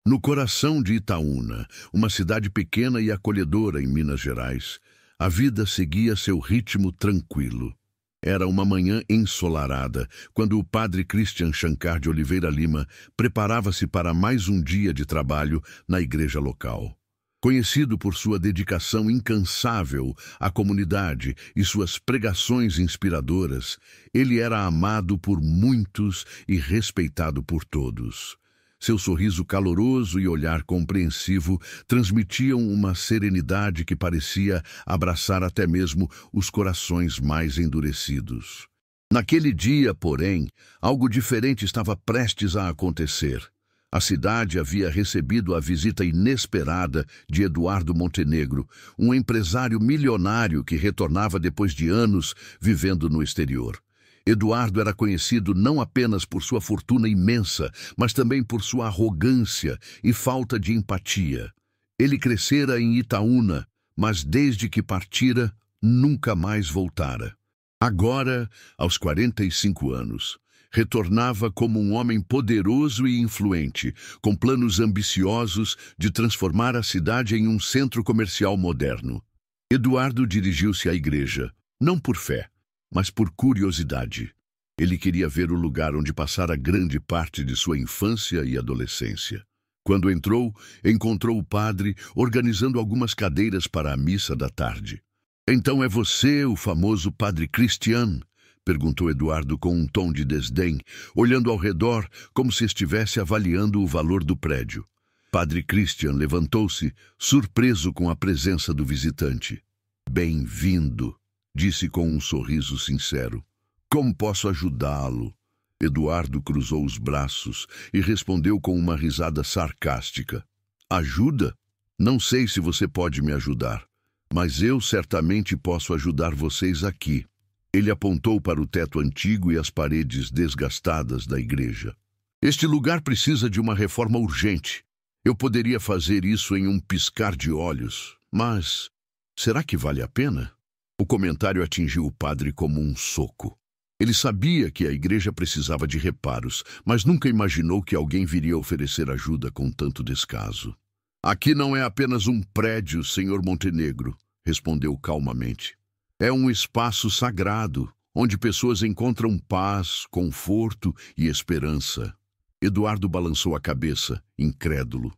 No coração de Itaúna, uma cidade pequena e acolhedora em Minas Gerais, a vida seguia seu ritmo tranquilo. Era uma manhã ensolarada, quando o padre Christian Shankar de Oliveira Lima preparava-se para mais um dia de trabalho na igreja local. Conhecido por sua dedicação incansável à comunidade e suas pregações inspiradoras, ele era amado por muitos e respeitado por todos. Seu sorriso caloroso e olhar compreensivo transmitiam uma serenidade que parecia abraçar até mesmo os corações mais endurecidos. Naquele dia, porém, algo diferente estava prestes a acontecer. A cidade havia recebido a visita inesperada de Eduardo Montenegro, um empresário milionário que retornava depois de anos vivendo no exterior. Eduardo era conhecido não apenas por sua fortuna imensa, mas também por sua arrogância e falta de empatia. Ele crescera em Itaúna, mas desde que partira, nunca mais voltara. Agora, aos 45 anos, retornava como um homem poderoso e influente, com planos ambiciosos de transformar a cidade em um centro comercial moderno. Eduardo dirigiu-se à igreja, não por fé, mas por curiosidade. Ele queria ver o lugar onde passara grande parte de sua infância e adolescência. Quando entrou, encontrou o padre organizando algumas cadeiras para a missa da tarde. "Então é você, o famoso padre Christian?", perguntou Eduardo com um tom de desdém, olhando ao redor como se estivesse avaliando o valor do prédio. Padre Christian levantou-se, surpreso com a presença do visitante. "Bem-vindo", disse com um sorriso sincero. "Como posso ajudá-lo?" Eduardo cruzou os braços e respondeu com uma risada sarcástica. "Ajuda? Não sei se você pode me ajudar, mas eu certamente posso ajudar vocês aqui." Ele apontou para o teto antigo e as paredes desgastadas da igreja. "Este lugar precisa de uma reforma urgente. Eu poderia fazer isso em um piscar de olhos, mas será que vale a pena?" O comentário atingiu o padre como um soco. Ele sabia que a igreja precisava de reparos, mas nunca imaginou que alguém viria oferecer ajuda com tanto descaso. "Aqui não é apenas um prédio, senhor Montenegro", respondeu calmamente. "É um espaço sagrado, onde pessoas encontram paz, conforto e esperança." Eduardo balançou a cabeça, incrédulo.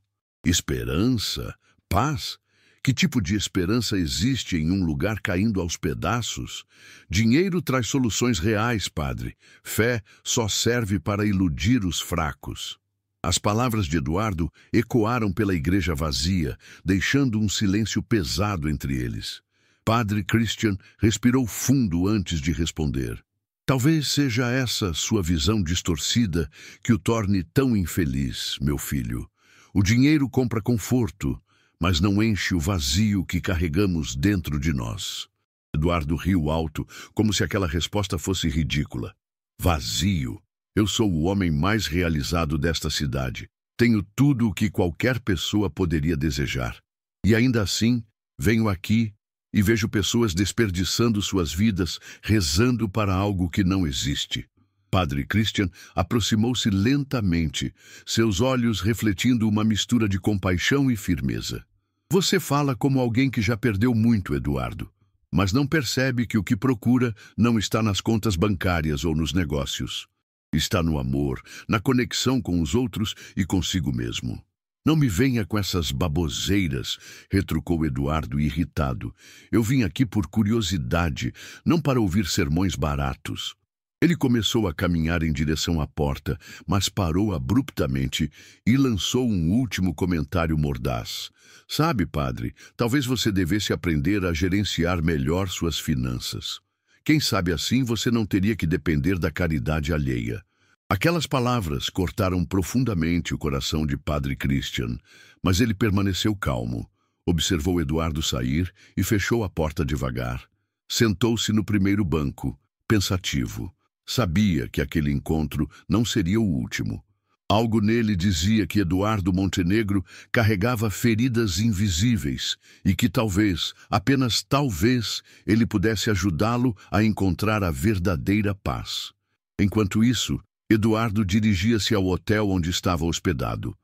"Esperança? Paz? Que tipo de esperança existe em um lugar caindo aos pedaços? Dinheiro traz soluções reais, padre. Fé só serve para iludir os fracos." As palavras de Eduardo ecoaram pela igreja vazia, deixando um silêncio pesado entre eles. Padre Christian respirou fundo antes de responder. "Talvez seja essa sua visão distorcida que o torne tão infeliz, meu filho. O dinheiro compra conforto, mas não enche o vazio que carregamos dentro de nós." Eduardo riu alto, como se aquela resposta fosse ridícula. "Vazio? Eu sou o homem mais realizado desta cidade. Tenho tudo o que qualquer pessoa poderia desejar. E ainda assim, venho aqui e vejo pessoas desperdiçando suas vidas, rezando para algo que não existe." Padre Christian aproximou-se lentamente, seus olhos refletindo uma mistura de compaixão e firmeza. "Você fala como alguém que já perdeu muito, Eduardo, mas não percebe que o que procura não está nas contas bancárias ou nos negócios. Está no amor, na conexão com os outros e consigo mesmo." "Não me venha com essas baboseiras", retrucou Eduardo irritado. "Eu vim aqui por curiosidade, não para ouvir sermões baratos." Ele começou a caminhar em direção à porta, mas parou abruptamente e lançou um último comentário mordaz. "Sabe, padre, talvez você devesse aprender a gerenciar melhor suas finanças. Quem sabe assim você não teria que depender da caridade alheia." Aquelas palavras cortaram profundamente o coração de Padre Christian, mas ele permaneceu calmo, observou Eduardo sair e fechou a porta devagar. Sentou-se no primeiro banco, pensativo. Sabia que aquele encontro não seria o último. Algo nele dizia que Eduardo Montenegro carregava feridas invisíveis e que talvez, apenas talvez, ele pudesse ajudá-lo a encontrar a verdadeira paz. Enquanto isso, Eduardo dirigia-se ao hotel onde estava hospedado.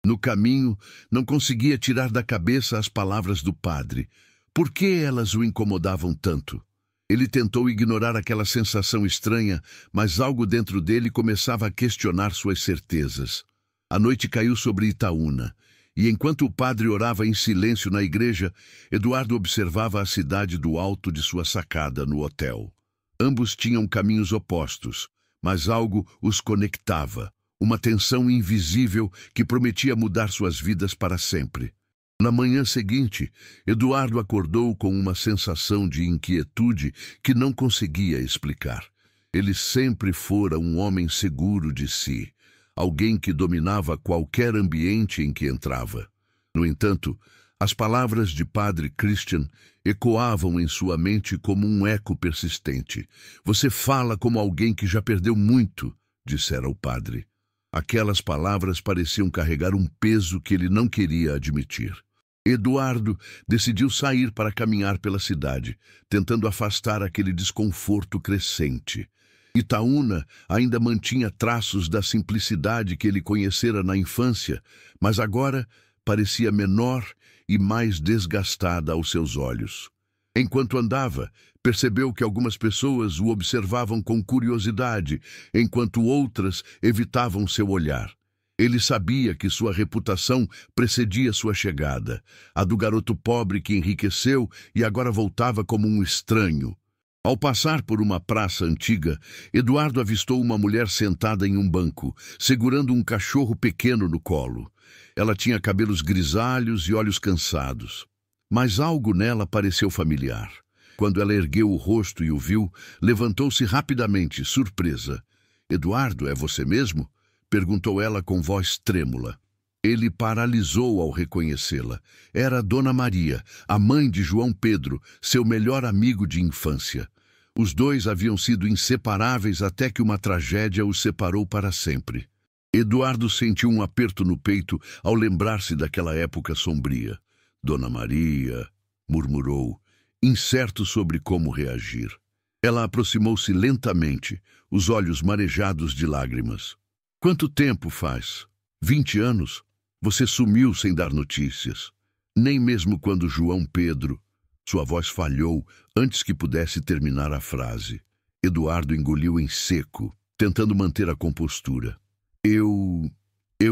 No caminho, não conseguia tirar da cabeça as palavras do padre. Por que elas o incomodavam tanto? Ele tentou ignorar aquela sensação estranha, mas algo dentro dele começava a questionar suas certezas. A noite caiu sobre Itaúna, e enquanto o padre orava em silêncio na igreja, Eduardo observava a cidade do alto de sua sacada no hotel. Ambos tinham caminhos opostos, mas algo os conectava, uma tensão invisível que prometia mudar suas vidas para sempre. Na manhã seguinte, Eduardo acordou com uma sensação de inquietude que não conseguia explicar. Ele sempre fora um homem seguro de si, alguém que dominava qualquer ambiente em que entrava. No entanto, as palavras de Padre Christian ecoavam em sua mente como um eco persistente. Você fala como alguém que já perdeu muito, dissera o padre. Aquelas palavras pareciam carregar um peso que ele não queria admitir. Eduardo decidiu sair para caminhar pela cidade, tentando afastar aquele desconforto crescente. Itaúna ainda mantinha traços da simplicidade que ele conhecera na infância, mas agora parecia menor e mais desgastada aos seus olhos. Enquanto andava, percebeu que algumas pessoas o observavam com curiosidade, enquanto outras evitavam seu olhar. Ele sabia que sua reputação precedia sua chegada, a do garoto pobre que enriqueceu e agora voltava como um estranho. Ao passar por uma praça antiga, Eduardo avistou uma mulher sentada em um banco, segurando um cachorro pequeno no colo. Ela tinha cabelos grisalhos e olhos cansados. Mas algo nela pareceu familiar. Quando ela ergueu o rosto e o viu, levantou-se rapidamente, surpresa. "Eduardo, é você mesmo?" perguntou ela com voz trêmula. Ele paralisou ao reconhecê-la. Era Dona Maria, a mãe de João Pedro, seu melhor amigo de infância. Os dois haviam sido inseparáveis até que uma tragédia os separou para sempre. Eduardo sentiu um aperto no peito ao lembrar-se daquela época sombria. "Dona Maria", murmurou, incerto sobre como reagir. Ela aproximou-se lentamente, os olhos marejados de lágrimas. "Quanto tempo faz? 20 anos? Você sumiu sem dar notícias. Nem mesmo quando João Pedro..." Sua voz falhou antes que pudesse terminar a frase. Eduardo engoliu em seco, tentando manter a compostura. Eu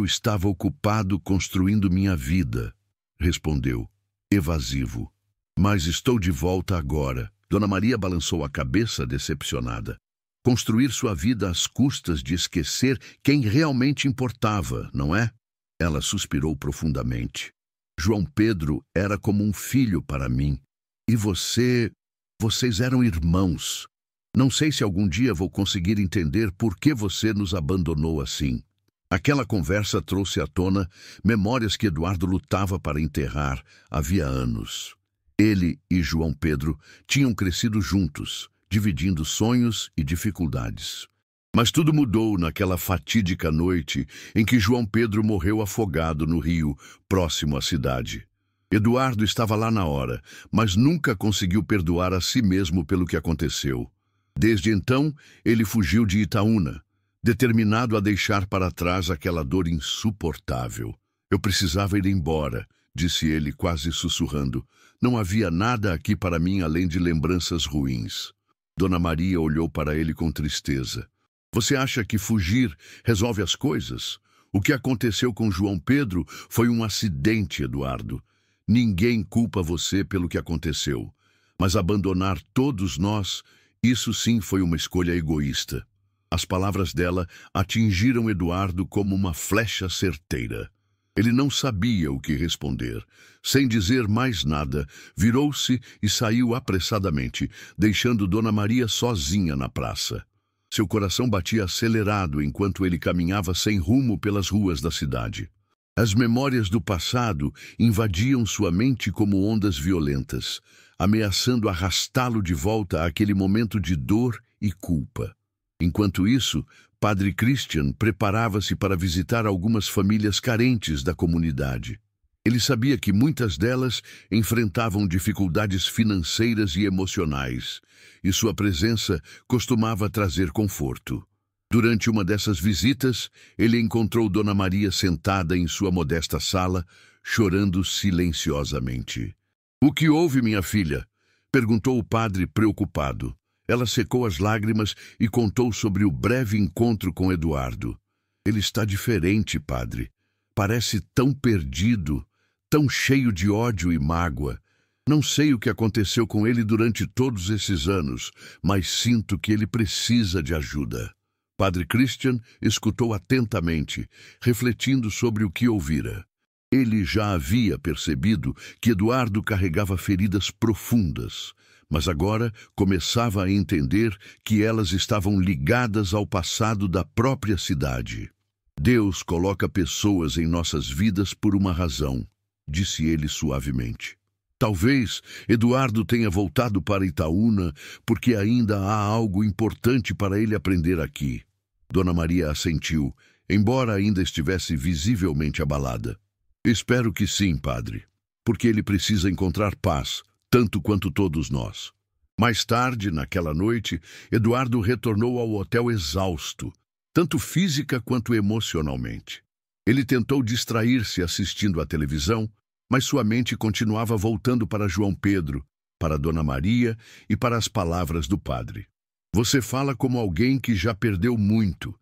estava ocupado construindo minha vida", respondeu, evasivo. "Mas estou de volta agora." Dona Maria balançou a cabeça, decepcionada. Construir sua vida às custas de esquecer quem realmente importava, não é? Ela suspirou profundamente. "João Pedro era como um filho para mim. E vocês eram irmãos. Não sei se algum dia vou conseguir entender por que você nos abandonou assim." Aquela conversa trouxe à tona memórias que Eduardo lutava para enterrar havia anos. Ele e João Pedro tinham crescido juntos, dividindo sonhos e dificuldades. Mas tudo mudou naquela fatídica noite em que João Pedro morreu afogado no rio, próximo à cidade. Eduardo estava lá na hora, mas nunca conseguiu perdoar a si mesmo pelo que aconteceu. Desde então, ele fugiu de Itaúna, determinado a deixar para trás aquela dor insuportável. "Eu precisava ir embora", disse ele quase sussurrando. "Não havia nada aqui para mim além de lembranças ruins." Dona Maria olhou para ele com tristeza. "Você acha que fugir resolve as coisas? O que aconteceu com João Pedro foi um acidente, Eduardo. Ninguém culpa você pelo que aconteceu. Mas abandonar todos nós, isso sim foi uma escolha egoísta." As palavras dela atingiram Eduardo como uma flecha certeira. Ele não sabia o que responder. Sem dizer mais nada, virou-se e saiu apressadamente, deixando Dona Maria sozinha na praça. Seu coração batia acelerado enquanto ele caminhava sem rumo pelas ruas da cidade. As memórias do passado invadiam sua mente como ondas violentas, ameaçando arrastá-lo de volta àquele momento de dor e culpa. Enquanto isso, Padre Christian preparava-se para visitar algumas famílias carentes da comunidade. Ele sabia que muitas delas enfrentavam dificuldades financeiras e emocionais, e sua presença costumava trazer conforto. Durante uma dessas visitas, ele encontrou Dona Maria sentada em sua modesta sala, chorando silenciosamente. "O que houve, minha filha?" perguntou o padre preocupado. Ela secou as lágrimas e contou sobre o breve encontro com Eduardo. "Ele está diferente, padre. Parece tão perdido, tão cheio de ódio e mágoa. Não sei o que aconteceu com ele durante todos esses anos, mas sinto que ele precisa de ajuda." Padre Christian escutou atentamente, refletindo sobre o que ouvira. Ele já havia percebido que Eduardo carregava feridas profundas, mas agora começava a entender que elas estavam ligadas ao passado da própria cidade. "Deus coloca pessoas em nossas vidas por uma razão", disse ele suavemente. "Talvez Eduardo tenha voltado para Itaúna porque ainda há algo importante para ele aprender aqui." Dona Maria assentiu, embora ainda estivesse visivelmente abalada. "Espero que sim, padre, porque ele precisa encontrar paz, tanto quanto todos nós." Mais tarde, naquela noite, Eduardo retornou ao hotel exausto, tanto física quanto emocionalmente. Ele tentou distrair-se assistindo à televisão, mas sua mente continuava voltando para João Pedro, para Dona Maria e para as palavras do padre. "Você fala como alguém que já perdeu muito.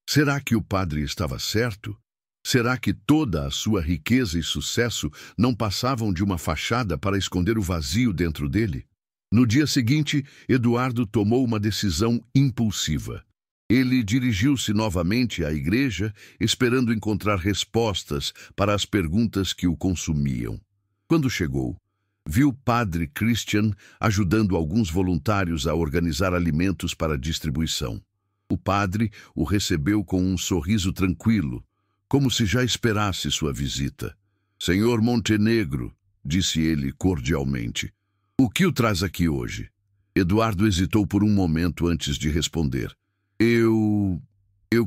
Será que o padre estava certo? Será que toda a sua riqueza e sucesso não passavam de uma fachada para esconder o vazio dentro dele?" No dia seguinte, Eduardo tomou uma decisão impulsiva. Ele dirigiu-se novamente à igreja, esperando encontrar respostas para as perguntas que o consumiam. Quando chegou, viu Padre Christian ajudando alguns voluntários a organizar alimentos para distribuição. O padre o recebeu com um sorriso tranquilo, como se já esperasse sua visita. "Senhor Montenegro", disse ele cordialmente, "o que o traz aqui hoje?" Eduardo hesitou por um momento antes de responder. Eu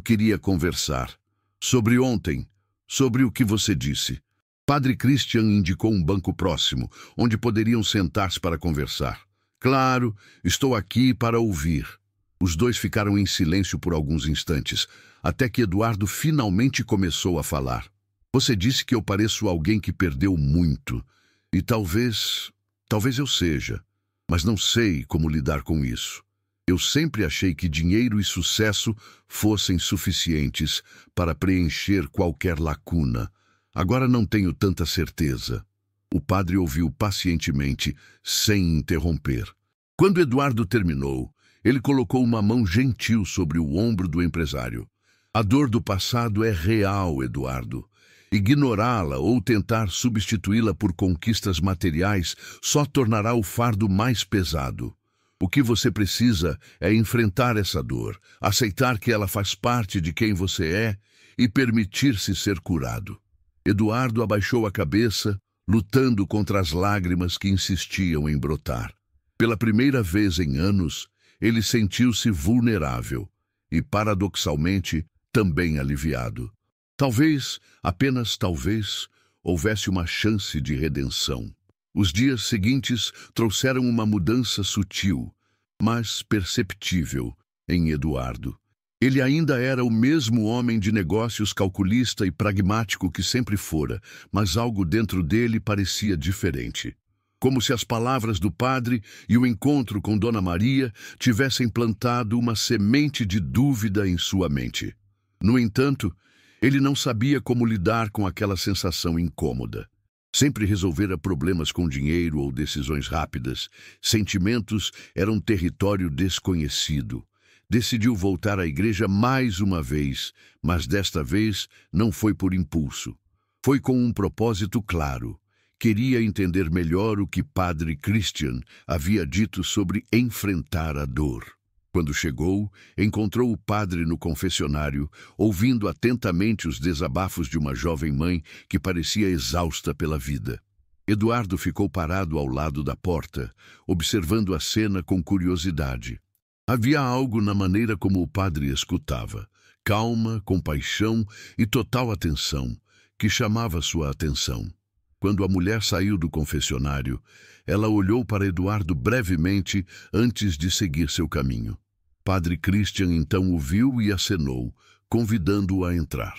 queria conversar. Sobre ontem, sobre o que você disse." Padre Christian indicou um banco próximo, onde poderiam sentar-se para conversar. "Claro, estou aqui para ouvir." Os dois ficaram em silêncio por alguns instantes, até que Eduardo finalmente começou a falar. "Você disse que eu pareço alguém que perdeu muito, e talvez eu seja, mas não sei como lidar com isso. Eu sempre achei que dinheiro e sucesso fossem suficientes para preencher qualquer lacuna. Agora não tenho tanta certeza." O padre ouviu pacientemente, sem interromper. Quando Eduardo terminou, ele colocou uma mão gentil sobre o ombro do empresário. "A dor do passado é real, Eduardo. Ignorá-la ou tentar substituí-la por conquistas materiais só tornará o fardo mais pesado. O que você precisa é enfrentar essa dor, aceitar que ela faz parte de quem você é e permitir-se ser curado." Eduardo abaixou a cabeça, lutando contra as lágrimas que insistiam em brotar. Pela primeira vez em anos, ele sentiu-se vulnerável e, paradoxalmente, também aliviado. Talvez, apenas talvez, houvesse uma chance de redenção. Os dias seguintes trouxeram uma mudança sutil, mas perceptível, em Eduardo. Ele ainda era o mesmo homem de negócios calculista e pragmático que sempre fora, mas algo dentro dele parecia diferente. Como se as palavras do padre e o encontro com Dona Maria tivessem plantado uma semente de dúvida em sua mente. No entanto, ele não sabia como lidar com aquela sensação incômoda. Sempre resolvera problemas com dinheiro ou decisões rápidas. Sentimentos eram território desconhecido. Decidiu voltar à igreja mais uma vez, mas desta vez não foi por impulso. Foi com um propósito claro. Queria entender melhor o que Padre Christian havia dito sobre enfrentar a dor. Quando chegou, encontrou o padre no confessionário, ouvindo atentamente os desabafos de uma jovem mãe que parecia exausta pela vida. Eduardo ficou parado ao lado da porta, observando a cena com curiosidade. Havia algo na maneira como o padre escutava, calma, compaixão e total atenção, que chamava sua atenção. Quando a mulher saiu do confessionário, ela olhou para Eduardo brevemente antes de seguir seu caminho. Padre Christian então o viu e acenou, convidando-o a entrar.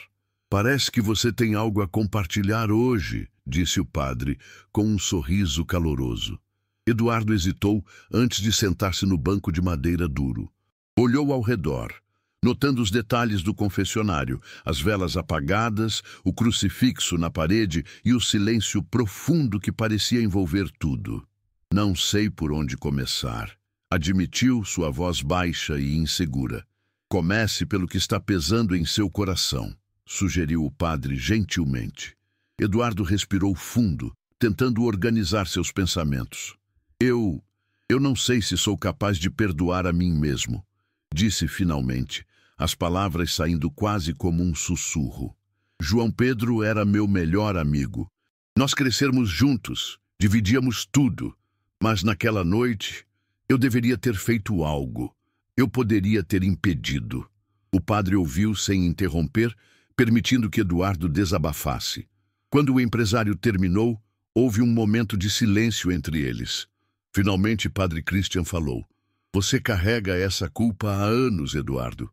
Parece que você tem algo a compartilhar hoje, disse o padre, com um sorriso caloroso. Eduardo hesitou antes de sentar-se no banco de madeira duro. Olhou ao redor, notando os detalhes do confessionário, as velas apagadas, o crucifixo na parede e o silêncio profundo que parecia envolver tudo. Não sei por onde começar, admitiu sua voz baixa e insegura. Comece pelo que está pesando em seu coração, sugeriu o padre gentilmente. Eduardo respirou fundo, tentando organizar seus pensamentos. Eu não sei se sou capaz de perdoar a mim mesmo, disse finalmente, as palavras saindo quase como um sussurro. João Pedro era meu melhor amigo. Nós crescemos juntos, dividíamos tudo, mas naquela noite eu deveria ter feito algo. Eu poderia ter impedido. O padre ouviu sem interromper, permitindo que Eduardo desabafasse. Quando o empresário terminou, houve um momento de silêncio entre eles. Finalmente, Padre Christian falou. Você carrega essa culpa há anos, Eduardo.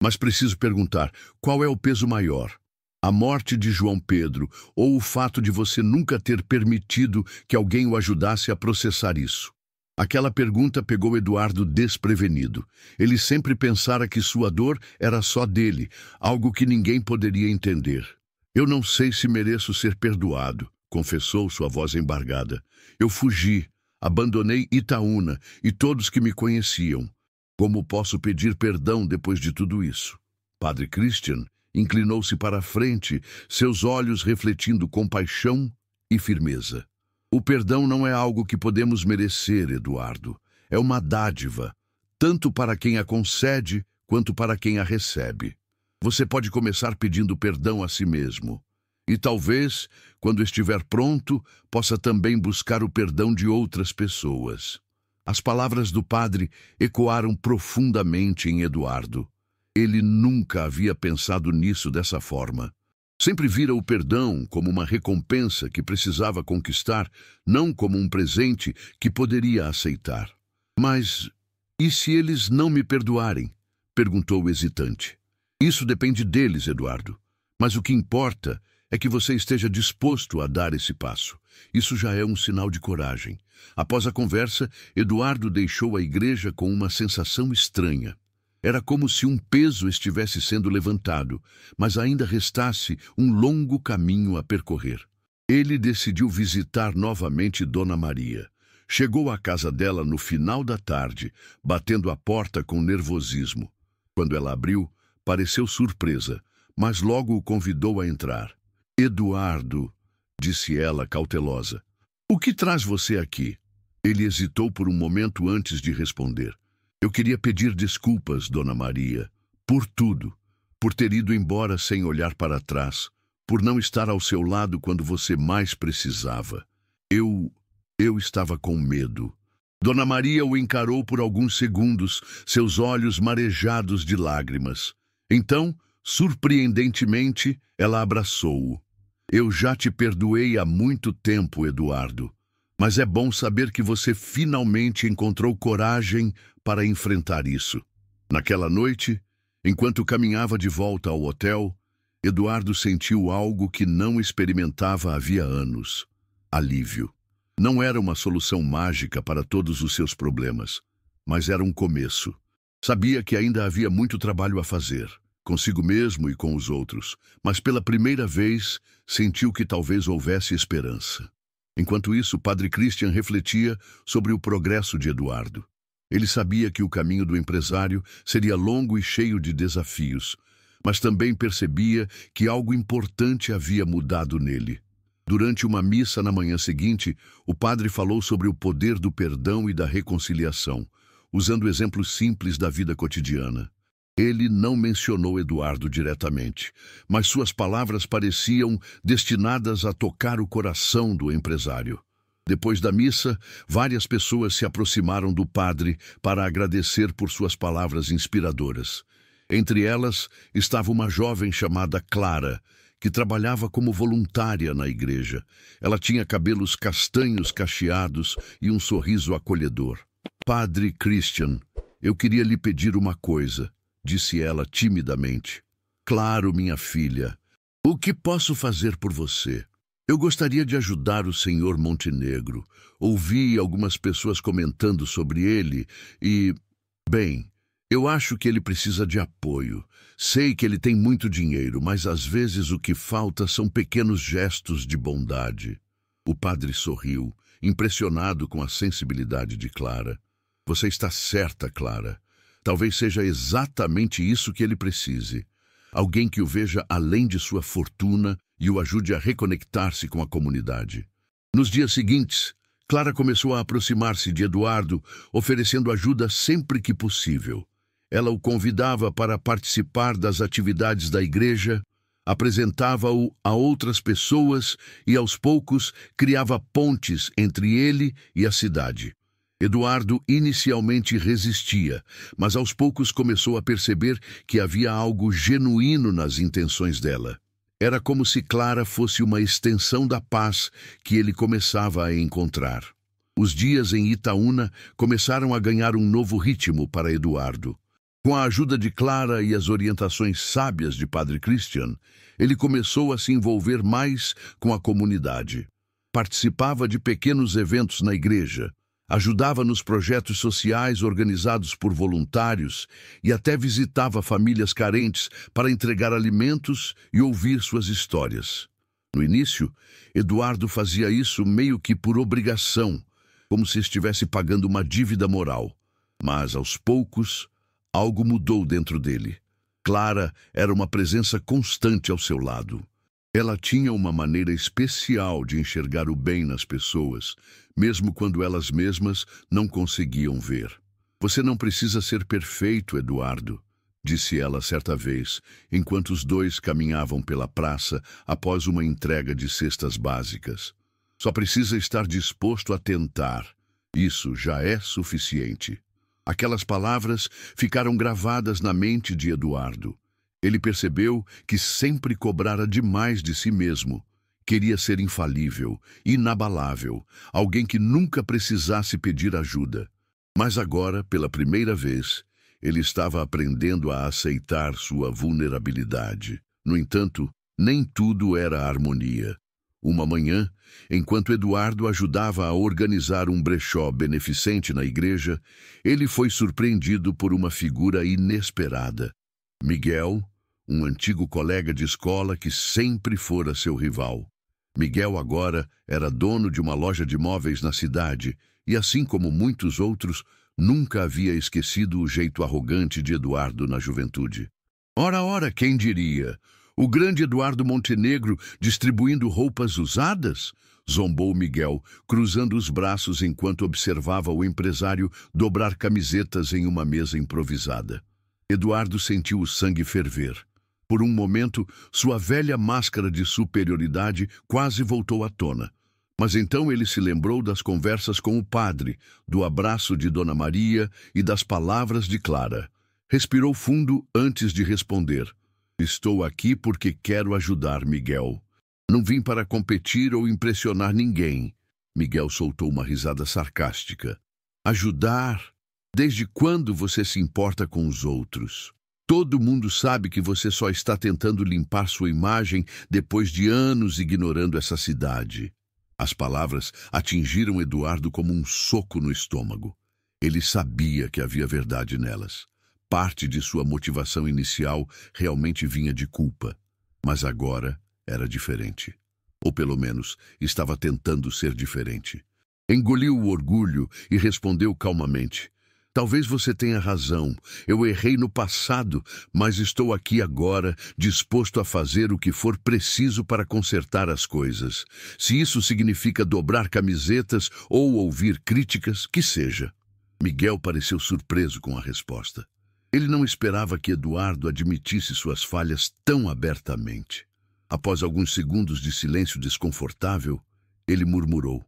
Mas preciso perguntar, qual é o peso maior? A morte de João Pedro ou o fato de você nunca ter permitido que alguém o ajudasse a processar isso? Aquela pergunta pegou Eduardo desprevenido. Ele sempre pensara que sua dor era só dele, algo que ninguém poderia entender. Eu não sei se mereço ser perdoado, confessou sua voz embargada. Eu fugi, abandonei Itaúna e todos que me conheciam. Como posso pedir perdão depois de tudo isso? Padre Christian inclinou-se para a frente, seus olhos refletindo compaixão e firmeza. O perdão não é algo que podemos merecer, Eduardo. É uma dádiva, tanto para quem a concede quanto para quem a recebe. Você pode começar pedindo perdão a si mesmo. E talvez, quando estiver pronto, possa também buscar o perdão de outras pessoas. As palavras do padre ecoaram profundamente em Eduardo. Ele nunca havia pensado nisso dessa forma. Sempre vira o perdão como uma recompensa que precisava conquistar, não como um presente que poderia aceitar. Mas e se eles não me perdoarem? Perguntou hesitante. Isso depende deles, Eduardo. Mas o que importa é que você esteja disposto a dar esse passo. Isso já é um sinal de coragem. Após a conversa, Eduardo deixou a igreja com uma sensação estranha. Era como se um peso estivesse sendo levantado, mas ainda restasse um longo caminho a percorrer. Ele decidiu visitar novamente Dona Maria. Chegou à casa dela no final da tarde, batendo a porta com nervosismo. Quando ela abriu, pareceu surpresa, mas logo o convidou a entrar. Eduardo, disse ela cautelosa, o que traz você aqui? Ele hesitou por um momento antes de responder. Eu queria pedir desculpas, Dona Maria, por tudo, por ter ido embora sem olhar para trás, por não estar ao seu lado quando você mais precisava. Eu estava com medo. Dona Maria o encarou por alguns segundos, seus olhos marejados de lágrimas. Então, surpreendentemente, ela abraçou-o. Eu já te perdoei há muito tempo, Eduardo, mas é bom saber que você finalmente encontrou coragem para enfrentar isso. Naquela noite, enquanto caminhava de volta ao hotel, Eduardo sentiu algo que não experimentava havia anos. Alívio. Não era uma solução mágica para todos os seus problemas, mas era um começo. Sabia que ainda havia muito trabalho a fazer, consigo mesmo e com os outros, mas pela primeira vez sentiu que talvez houvesse esperança. Enquanto isso, Padre Christian refletia sobre o progresso de Eduardo. Ele sabia que o caminho do empresário seria longo e cheio de desafios, mas também percebia que algo importante havia mudado nele. Durante uma missa na manhã seguinte, o padre falou sobre o poder do perdão e da reconciliação, usando exemplos simples da vida cotidiana. Ele não mencionou Eduardo diretamente, mas suas palavras pareciam destinadas a tocar o coração do empresário. Depois da missa, várias pessoas se aproximaram do padre para agradecer por suas palavras inspiradoras. Entre elas estava uma jovem chamada Clara, que trabalhava como voluntária na igreja. Ela tinha cabelos castanhos cacheados e um sorriso acolhedor. Padre Christian, Eu queria lhe pedir uma coisa, disse ela timidamente. Claro, minha filha. O que posso fazer por você? Eu gostaria de ajudar o senhor Montenegro. Ouvi algumas pessoas comentando sobre ele e... Bem, eu acho que ele precisa de apoio. Sei que ele tem muito dinheiro, mas às vezes o que falta são pequenos gestos de bondade. O padre sorriu, impressionado com a sensibilidade de Clara. Você está certa, Clara. Talvez seja exatamente isso que ele precise. Alguém que o veja além de sua fortuna e o ajude a reconectar-se com a comunidade. Nos dias seguintes, Clara começou a aproximar-se de Eduardo, oferecendo ajuda sempre que possível. Ela o convidava para participar das atividades da igreja, apresentava-o a outras pessoas e, aos poucos, criava pontes entre ele e a cidade. Eduardo inicialmente resistia, mas aos poucos começou a perceber que havia algo genuíno nas intenções dela. Era como se Clara fosse uma extensão da paz que ele começava a encontrar. Os dias em Itaúna começaram a ganhar um novo ritmo para Eduardo. Com a ajuda de Clara e as orientações sábias de Padre Christian, ele começou a se envolver mais com a comunidade. Participava de pequenos eventos na igreja, ajudava nos projetos sociais organizados por voluntários e até visitava famílias carentes para entregar alimentos e ouvir suas histórias. No início, Eduardo fazia isso meio que por obrigação, como se estivesse pagando uma dívida moral. Mas, aos poucos, algo mudou dentro dele. Clara era uma presença constante ao seu lado. Ela tinha uma maneira especial de enxergar o bem nas pessoas, mesmo quando elas mesmas não conseguiam ver. Você não precisa ser perfeito, Eduardo, disse ela certa vez, enquanto os dois caminhavam pela praça após uma entrega de cestas básicas. Só precisa estar disposto a tentar. Isso já é suficiente. Aquelas palavras ficaram gravadas na mente de Eduardo. Ele percebeu que sempre cobrara demais de si mesmo. Queria ser infalível, inabalável, alguém que nunca precisasse pedir ajuda. Mas agora, pela primeira vez, ele estava aprendendo a aceitar sua vulnerabilidade. No entanto, nem tudo era harmonia. Uma manhã, enquanto Eduardo ajudava a organizar um brechó beneficente na igreja, ele foi surpreendido por uma figura inesperada. Miguel, um antigo colega de escola que sempre fora seu rival. Miguel agora era dono de uma loja de móveis na cidade e, assim como muitos outros, nunca havia esquecido o jeito arrogante de Eduardo na juventude. Ora, quem diria? O grande Eduardo Montenegro distribuindo roupas usadas? Zombou Miguel, cruzando os braços enquanto observava o empresário dobrar camisetas em uma mesa improvisada. Eduardo sentiu o sangue ferver. Por um momento, sua velha máscara de superioridade quase voltou à tona. Mas então ele se lembrou das conversas com o padre, do abraço de Dona Maria e das palavras de Clara. Respirou fundo antes de responder. Estou aqui porque quero ajudar Miguel. Não vim para competir ou impressionar ninguém. Miguel soltou uma risada sarcástica. Ajudar? Desde quando você se importa com os outros? Todo mundo sabe que você só está tentando limpar sua imagem depois de anos ignorando essa cidade. As palavras atingiram Eduardo como um soco no estômago. Ele sabia que havia verdade nelas. Parte de sua motivação inicial realmente vinha de culpa. Mas agora era diferente. Ou pelo menos estava tentando ser diferente. Engoliu o orgulho e respondeu calmamente. Talvez você tenha razão. Eu errei no passado, mas estou aqui agora, disposto a fazer o que for preciso para consertar as coisas. Se isso significa dobrar camisetas ou ouvir críticas, que seja. Miguel pareceu surpreso com a resposta. Ele não esperava que Eduardo admitisse suas falhas tão abertamente. Após alguns segundos de silêncio desconfortável, ele murmurou.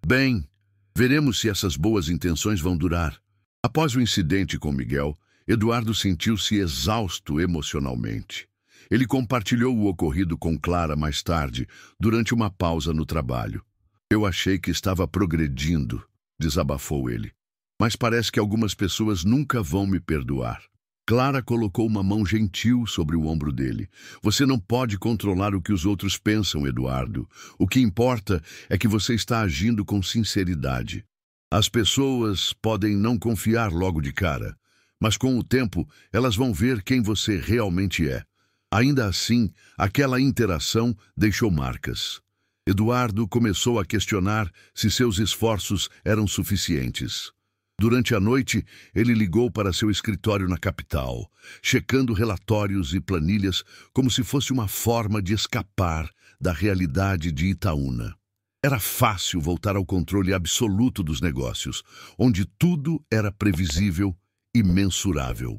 Bem, veremos se essas boas intenções vão durar. Após o incidente com Miguel, Eduardo sentiu-se exausto emocionalmente. Ele compartilhou o ocorrido com Clara mais tarde, durante uma pausa no trabalho. Eu achei que estava progredindo, desabafou ele. Mas parece que algumas pessoas nunca vão me perdoar. Clara colocou uma mão gentil sobre o ombro dele. Você não pode controlar o que os outros pensam, Eduardo. O que importa é que você está agindo com sinceridade. As pessoas podem não confiar logo de cara, mas com o tempo elas vão ver quem você realmente é. Ainda assim, aquela interação deixou marcas. Eduardo começou a questionar se seus esforços eram suficientes. Durante a noite, ele ligou para seu escritório na capital, checando relatórios e planilhas como se fosse uma forma de escapar da realidade de Itaúna. Era fácil voltar ao controle absoluto dos negócios, onde tudo era previsível e mensurável.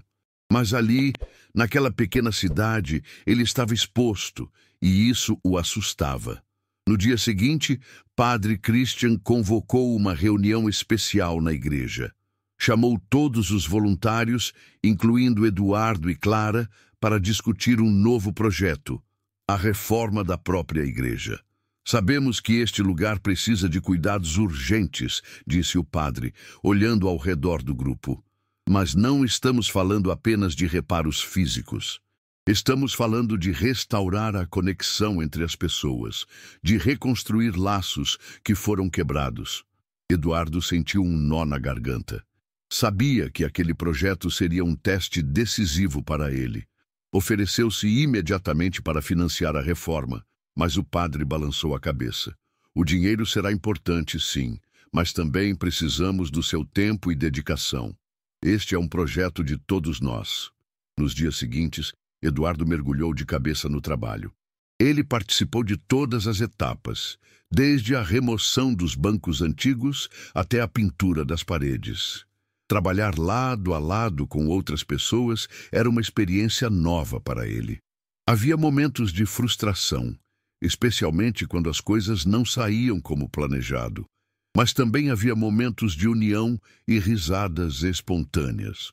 Mas ali, naquela pequena cidade, ele estava exposto, e isso o assustava. No dia seguinte, Padre Christian convocou uma reunião especial na igreja. Chamou todos os voluntários, incluindo Eduardo e Clara, para discutir um novo projeto, a reforma da própria igreja. Sabemos que este lugar precisa de cuidados urgentes, disse o padre, olhando ao redor do grupo. Mas não estamos falando apenas de reparos físicos. Estamos falando de restaurar a conexão entre as pessoas, de reconstruir laços que foram quebrados. Eduardo sentiu um nó na garganta. Sabia que aquele projeto seria um teste decisivo para ele. Ofereceu-se imediatamente para financiar a reforma, mas o padre balançou a cabeça. O dinheiro será importante, sim, mas também precisamos do seu tempo e dedicação. Este é um projeto de todos nós. Nos dias seguintes, Eduardo mergulhou de cabeça no trabalho. Ele participou de todas as etapas, desde a remoção dos bancos antigos até a pintura das paredes. Trabalhar lado a lado com outras pessoas era uma experiência nova para ele. Havia momentos de frustração, especialmente quando as coisas não saíam como planejado. Mas também havia momentos de união e risadas espontâneas.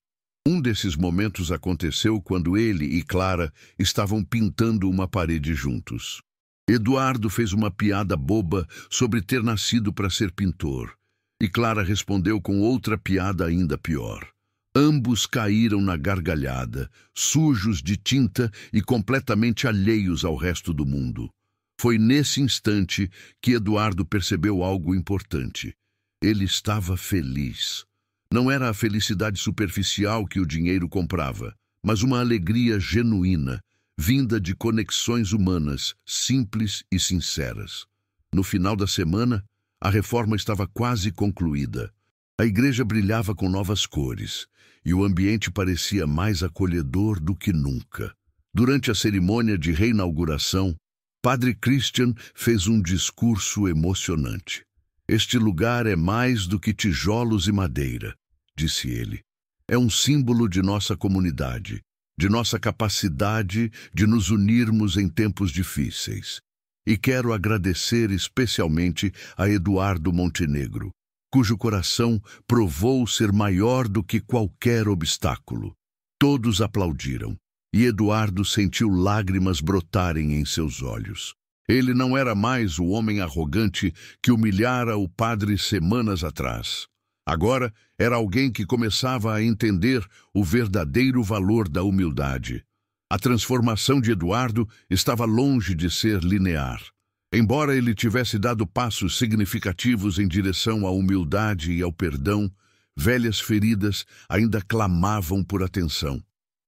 Um desses momentos aconteceu quando ele e Clara estavam pintando uma parede juntos. Eduardo fez uma piada boba sobre ter nascido para ser pintor, e Clara respondeu com outra piada ainda pior. Ambos caíram na gargalhada, sujos de tinta e completamente alheios ao resto do mundo. Foi nesse instante que Eduardo percebeu algo importante. Ele estava feliz. Não era a felicidade superficial que o dinheiro comprava, mas uma alegria genuína, vinda de conexões humanas, simples e sinceras. No final da semana, a reforma estava quase concluída. A igreja brilhava com novas cores, e o ambiente parecia mais acolhedor do que nunca. Durante a cerimônia de reinauguração, Padre Christian fez um discurso emocionante. Este lugar é mais do que tijolos e madeira, disse ele. É um símbolo de nossa comunidade, de nossa capacidade de nos unirmos em tempos difíceis. E quero agradecer especialmente a Eduardo Montenegro, cujo coração provou ser maior do que qualquer obstáculo. Todos aplaudiram, e Eduardo sentiu lágrimas brotarem em seus olhos. Ele não era mais o homem arrogante que humilhara o padre semanas atrás. Agora era alguém que começava a entender o verdadeiro valor da humildade. A transformação de Eduardo estava longe de ser linear. Embora ele tivesse dado passos significativos em direção à humildade e ao perdão, velhas feridas ainda clamavam por atenção.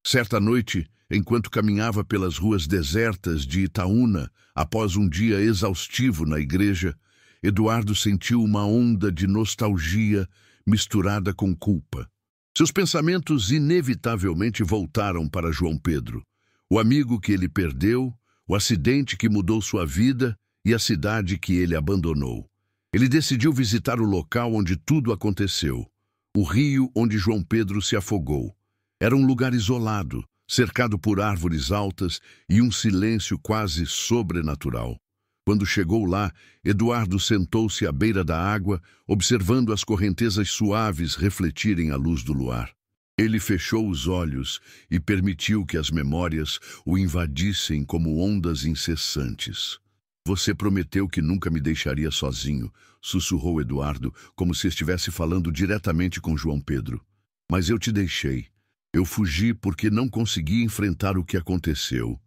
Certa noite, enquanto caminhava pelas ruas desertas de Itaúna, após um dia exaustivo na igreja, Eduardo sentiu uma onda de nostalgia misturada com culpa. Seus pensamentos inevitavelmente voltaram para João Pedro, o amigo que ele perdeu, o acidente que mudou sua vida e a cidade que ele abandonou. Ele decidiu visitar o local onde tudo aconteceu, o rio onde João Pedro se afogou. Era um lugar isolado, cercado por árvores altas e um silêncio quase sobrenatural. Quando chegou lá, Eduardo sentou-se à beira da água, observando as correntezas suaves refletirem a luz do luar. Ele fechou os olhos e permitiu que as memórias o invadissem como ondas incessantes. Você prometeu que nunca me deixaria sozinho, sussurrou Eduardo, como se estivesse falando diretamente com João Pedro. Mas eu te deixei. Eu fugi porque não consegui enfrentar o que aconteceu.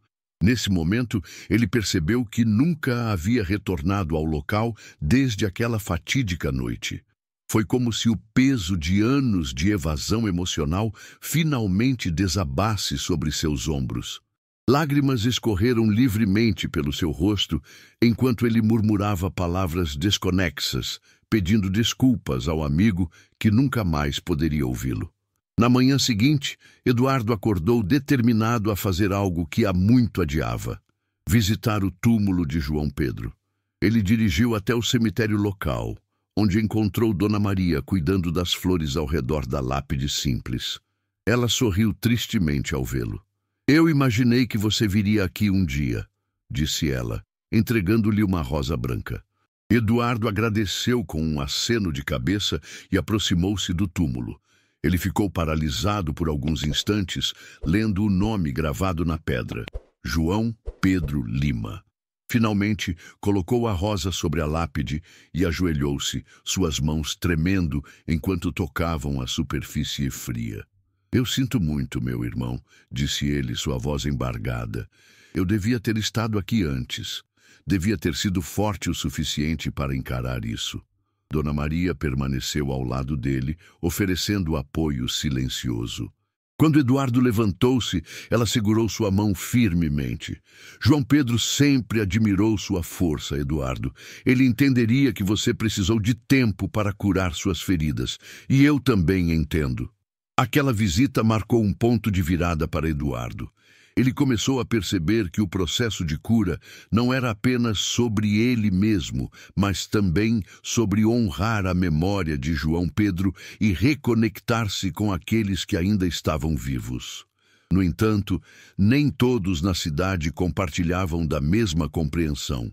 Nesse momento, ele percebeu que nunca havia retornado ao local desde aquela fatídica noite. Foi como se o peso de anos de evasão emocional finalmente desabasse sobre seus ombros. Lágrimas escorreram livremente pelo seu rosto enquanto ele murmurava palavras desconexas, pedindo desculpas ao amigo que nunca mais poderia ouvi-lo. Na manhã seguinte, Eduardo acordou determinado a fazer algo que há muito adiava: visitar o túmulo de João Pedro. Ele dirigiu até o cemitério local, onde encontrou Dona Maria cuidando das flores ao redor da lápide simples. Ela sorriu tristemente ao vê-lo. Eu imaginei que você viria aqui um dia, disse ela, entregando-lhe uma rosa branca. Eduardo agradeceu com um aceno de cabeça e aproximou-se do túmulo. Ele ficou paralisado por alguns instantes, lendo o nome gravado na pedra: João Pedro Lima. Finalmente, colocou a rosa sobre a lápide e ajoelhou-se, suas mãos tremendo enquanto tocavam a superfície fria. Eu sinto muito, meu irmão, disse ele, sua voz embargada. Eu devia ter estado aqui antes. Devia ter sido forte o suficiente para encarar isso. Dona Maria permaneceu ao lado dele, oferecendo apoio silencioso. Quando Eduardo levantou-se, ela segurou sua mão firmemente. João Pedro sempre admirou sua força, Eduardo. Ele entenderia que você precisou de tempo para curar suas feridas. E eu também entendo. Aquela visita marcou um ponto de virada para Eduardo. Ele começou a perceber que o processo de cura não era apenas sobre ele mesmo, mas também sobre honrar a memória de João Pedro e reconectar-se com aqueles que ainda estavam vivos. No entanto, nem todos na cidade compartilhavam da mesma compreensão.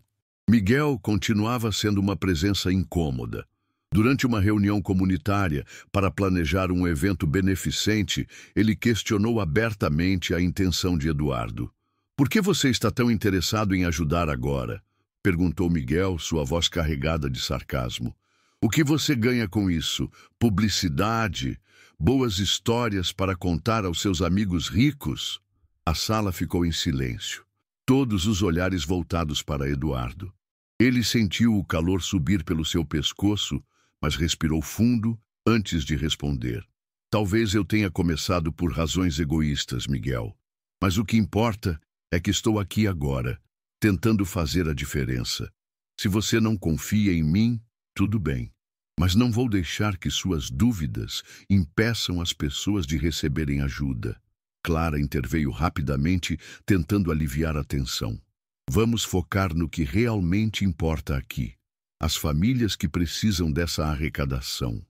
Miguel continuava sendo uma presença incômoda. Durante uma reunião comunitária para planejar um evento beneficente, ele questionou abertamente a intenção de Eduardo. "Por que você está tão interessado em ajudar agora?" perguntou Miguel, sua voz carregada de sarcasmo. "O que você ganha com isso? Publicidade? Boas histórias para contar aos seus amigos ricos?" A sala ficou em silêncio, todos os olhares voltados para Eduardo. Ele sentiu o calor subir pelo seu pescoço, mas respirou fundo antes de responder. "Talvez eu tenha começado por razões egoístas, Miguel. Mas o que importa é que estou aqui agora, tentando fazer a diferença. Se você não confia em mim, tudo bem. Mas não vou deixar que suas dúvidas impeçam as pessoas de receberem ajuda." Clara interveio rapidamente, tentando aliviar a tensão. "Vamos focar no que realmente importa aqui. As famílias que precisam dessa arrecadação.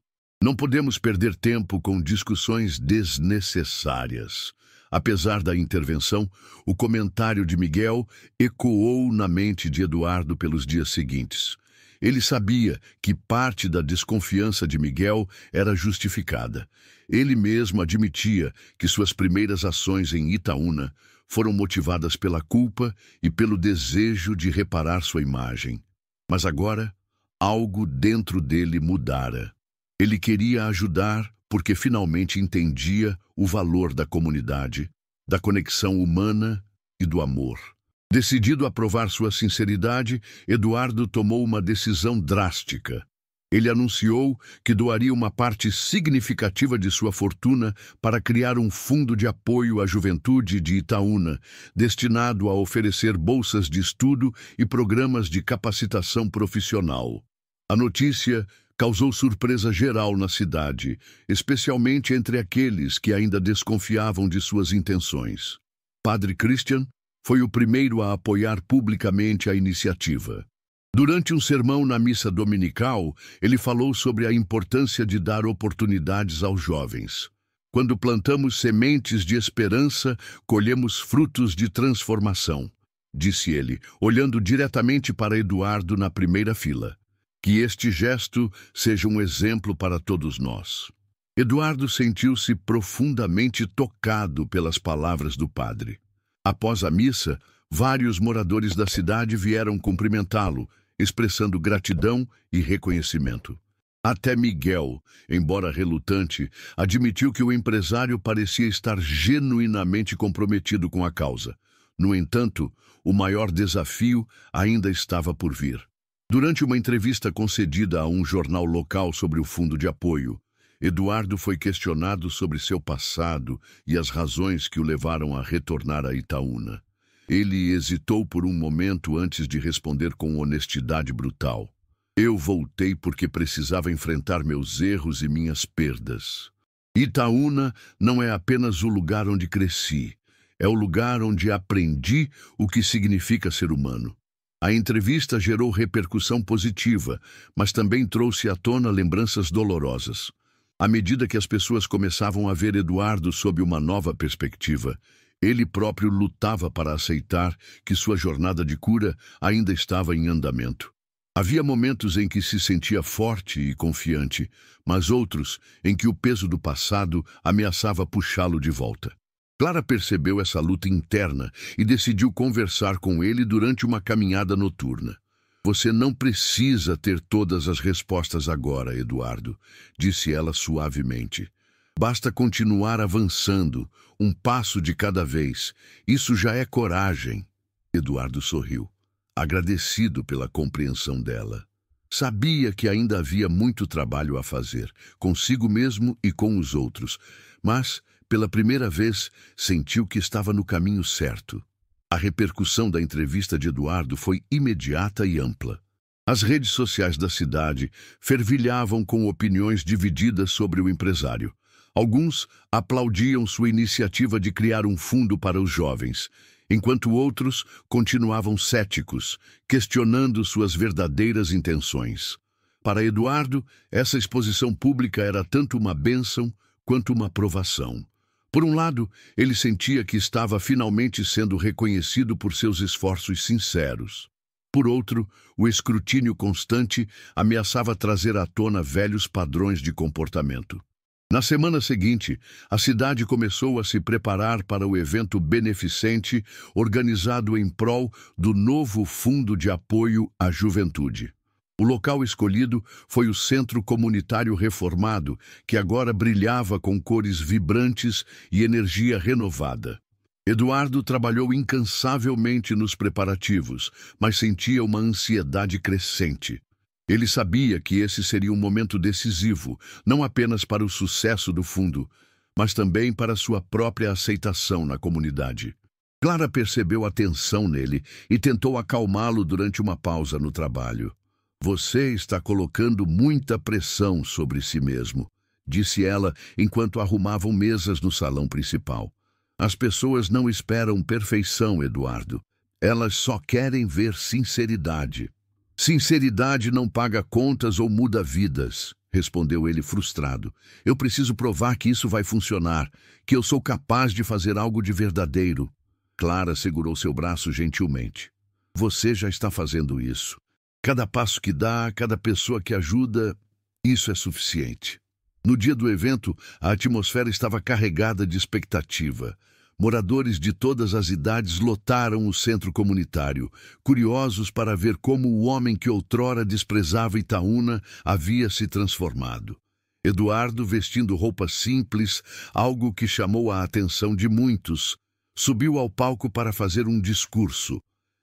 Não podemos perder tempo com discussões desnecessárias." Apesar da intervenção, o comentário de Miguel ecoou na mente de Eduardo pelos dias seguintes. Ele sabia que parte da desconfiança de Miguel era justificada. Ele mesmo admitia que suas primeiras ações em Itaúna foram motivadas pela culpa e pelo desejo de reparar sua imagem. Mas agora, algo dentro dele mudara. Ele queria ajudar porque finalmente entendia o valor da comunidade, da conexão humana e do amor. Decidido a provar sua sinceridade, Eduardo tomou uma decisão drástica. Ele anunciou que doaria uma parte significativa de sua fortuna para criar um fundo de apoio à juventude de Itaúna, destinado a oferecer bolsas de estudo e programas de capacitação profissional. A notícia causou surpresa geral na cidade, especialmente entre aqueles que ainda desconfiavam de suas intenções. Padre Christian foi o primeiro a apoiar publicamente a iniciativa. Durante um sermão na missa dominical, ele falou sobre a importância de dar oportunidades aos jovens. "Quando plantamos sementes de esperança, colhemos frutos de transformação", disse ele, olhando diretamente para Eduardo na primeira fila. "Que este gesto seja um exemplo para todos nós." Eduardo sentiu-se profundamente tocado pelas palavras do padre. Após a missa, Vários moradores da cidade vieram cumprimentá-lo, expressando gratidão e reconhecimento. Até Miguel, embora relutante, admitiu que o empresário parecia estar genuinamente comprometido com a causa. No entanto, o maior desafio ainda estava por vir. Durante uma entrevista concedida a um jornal local sobre o fundo de apoio, Eduardo foi questionado sobre seu passado e as razões que o levaram a retornar a Itaúna. Ele hesitou por um momento antes de responder com honestidade brutal. Eu voltei porque precisava enfrentar meus erros e minhas perdas. Itaúna não é apenas o lugar onde cresci, é o lugar onde aprendi o que significa ser humano. A entrevista gerou repercussão positiva, mas também trouxe à tona lembranças dolorosas. À medida que as pessoas começavam a ver Eduardo sob uma nova perspectiva, ele próprio lutava para aceitar que sua jornada de cura ainda estava em andamento. Havia momentos em que se sentia forte e confiante, mas outros em que o peso do passado ameaçava puxá-lo de volta. Clara percebeu essa luta interna e decidiu conversar com ele durante uma caminhada noturna. Você não precisa ter todas as respostas agora, Eduardo, disse ela suavemente. Basta continuar avançando, um passo de cada vez. Isso já é coragem. Eduardo sorriu, agradecido pela compreensão dela. Sabia que ainda havia muito trabalho a fazer, consigo mesmo e com os outros, mas, pela primeira vez, sentiu que estava no caminho certo. A repercussão da entrevista de Eduardo foi imediata e ampla. As redes sociais da cidade fervilhavam com opiniões divididas sobre o empresário. Alguns aplaudiam sua iniciativa de criar um fundo para os jovens, enquanto outros continuavam céticos, questionando suas verdadeiras intenções. Para Eduardo, essa exposição pública era tanto uma bênção quanto uma provação. Por um lado, ele sentia que estava finalmente sendo reconhecido por seus esforços sinceros. Por outro, o escrutínio constante ameaçava trazer à tona velhos padrões de comportamento. Na semana seguinte, a cidade começou a se preparar para o evento beneficente organizado em prol do novo Fundo de Apoio à Juventude. O local escolhido foi o Centro Comunitário Reformado, que agora brilhava com cores vibrantes e energia renovada. Eduardo trabalhou incansavelmente nos preparativos, mas sentia uma ansiedade crescente. Ele sabia que esse seria um momento decisivo, não apenas para o sucesso do fundo, mas também para sua própria aceitação na comunidade. Clara percebeu a tensão nele e tentou acalmá-lo durante uma pausa no trabalho. Você está colocando muita pressão sobre si mesmo, disse ela enquanto arrumavam mesas no salão principal. As pessoas não esperam perfeição, Eduardo. Elas só querem ver sinceridade. Sinceridade não paga contas ou muda vidas, respondeu ele frustrado. Eu preciso provar que isso vai funcionar, que eu sou capaz de fazer algo de verdadeiro. Clara segurou seu braço gentilmente. Você já está fazendo isso. Cada passo que dá, cada pessoa que ajuda, isso é suficiente. No dia do evento, a atmosfera estava carregada de expectativa. Moradores de todas as idades lotaram o centro comunitário, curiosos para ver como o homem que outrora desprezava Itaúna havia se transformado. Eduardo, vestindo roupas simples, algo que chamou a atenção de muitos, subiu ao palco para fazer um discurso.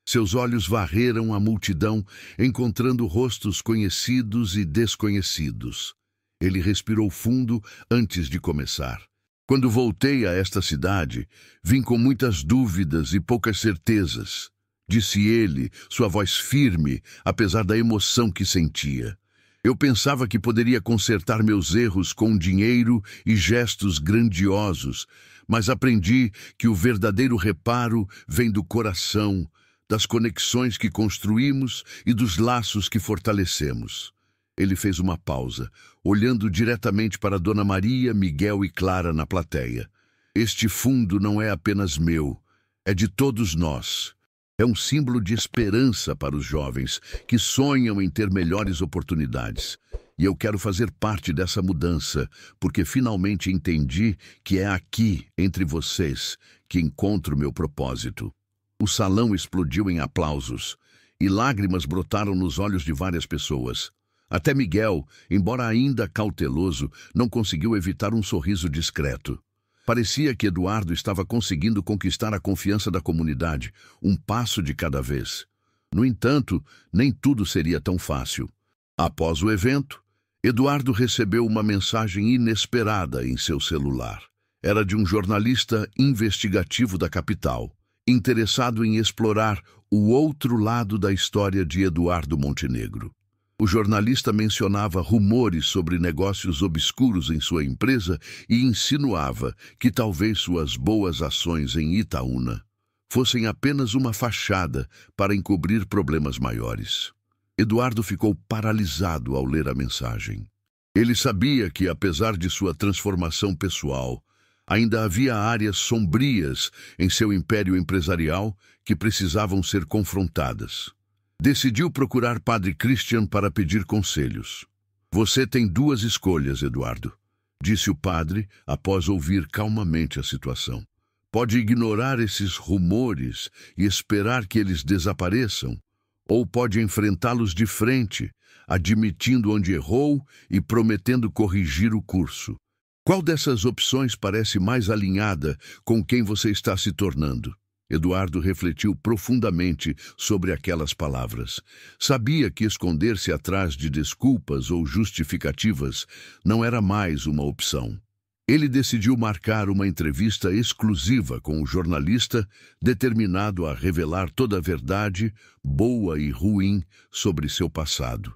Seus olhos varreram a multidão, encontrando rostos conhecidos e desconhecidos. Ele respirou fundo antes de começar. Quando voltei a esta cidade, vim com muitas dúvidas e poucas certezas, disse ele, sua voz firme, apesar da emoção que sentia. Eu pensava que poderia consertar meus erros com dinheiro e gestos grandiosos, mas aprendi que o verdadeiro reparo vem do coração, das conexões que construímos e dos laços que fortalecemos. Ele fez uma pausa, olhando diretamente para Dona Maria, Miguel e Clara na plateia. Este fundo não é apenas meu, é de todos nós. É um símbolo de esperança para os jovens que sonham em ter melhores oportunidades. E eu quero fazer parte dessa mudança, porque finalmente entendi que é aqui, entre vocês, que encontro meu propósito. O salão explodiu em aplausos, e lágrimas brotaram nos olhos de várias pessoas. Até Miguel, embora ainda cauteloso, não conseguiu evitar um sorriso discreto. Parecia que Eduardo estava conseguindo conquistar a confiança da comunidade, um passo de cada vez. No entanto, nem tudo seria tão fácil. Após o evento, Eduardo recebeu uma mensagem inesperada em seu celular. Era de um jornalista investigativo da capital, interessado em explorar o outro lado da história de Eduardo Montenegro. O jornalista mencionava rumores sobre negócios obscuros em sua empresa e insinuava que talvez suas boas ações em Itaúna fossem apenas uma fachada para encobrir problemas maiores. Eduardo ficou paralisado ao ler a mensagem. Ele sabia que, apesar de sua transformação pessoal, ainda havia áreas sombrias em seu império empresarial que precisavam ser confrontadas. Decidiu procurar Padre Christian para pedir conselhos. "Você tem duas escolhas, Eduardo", disse o padre após ouvir calmamente a situação. "Pode ignorar esses rumores e esperar que eles desapareçam, ou pode enfrentá-los de frente, admitindo onde errou e prometendo corrigir o curso. Qual dessas opções parece mais alinhada com quem você está se tornando?" Eduardo refletiu profundamente sobre aquelas palavras. Sabia que esconder-se atrás de desculpas ou justificativas não era mais uma opção. Ele decidiu marcar uma entrevista exclusiva com o jornalista, determinado a revelar toda a verdade, boa e ruim, sobre seu passado.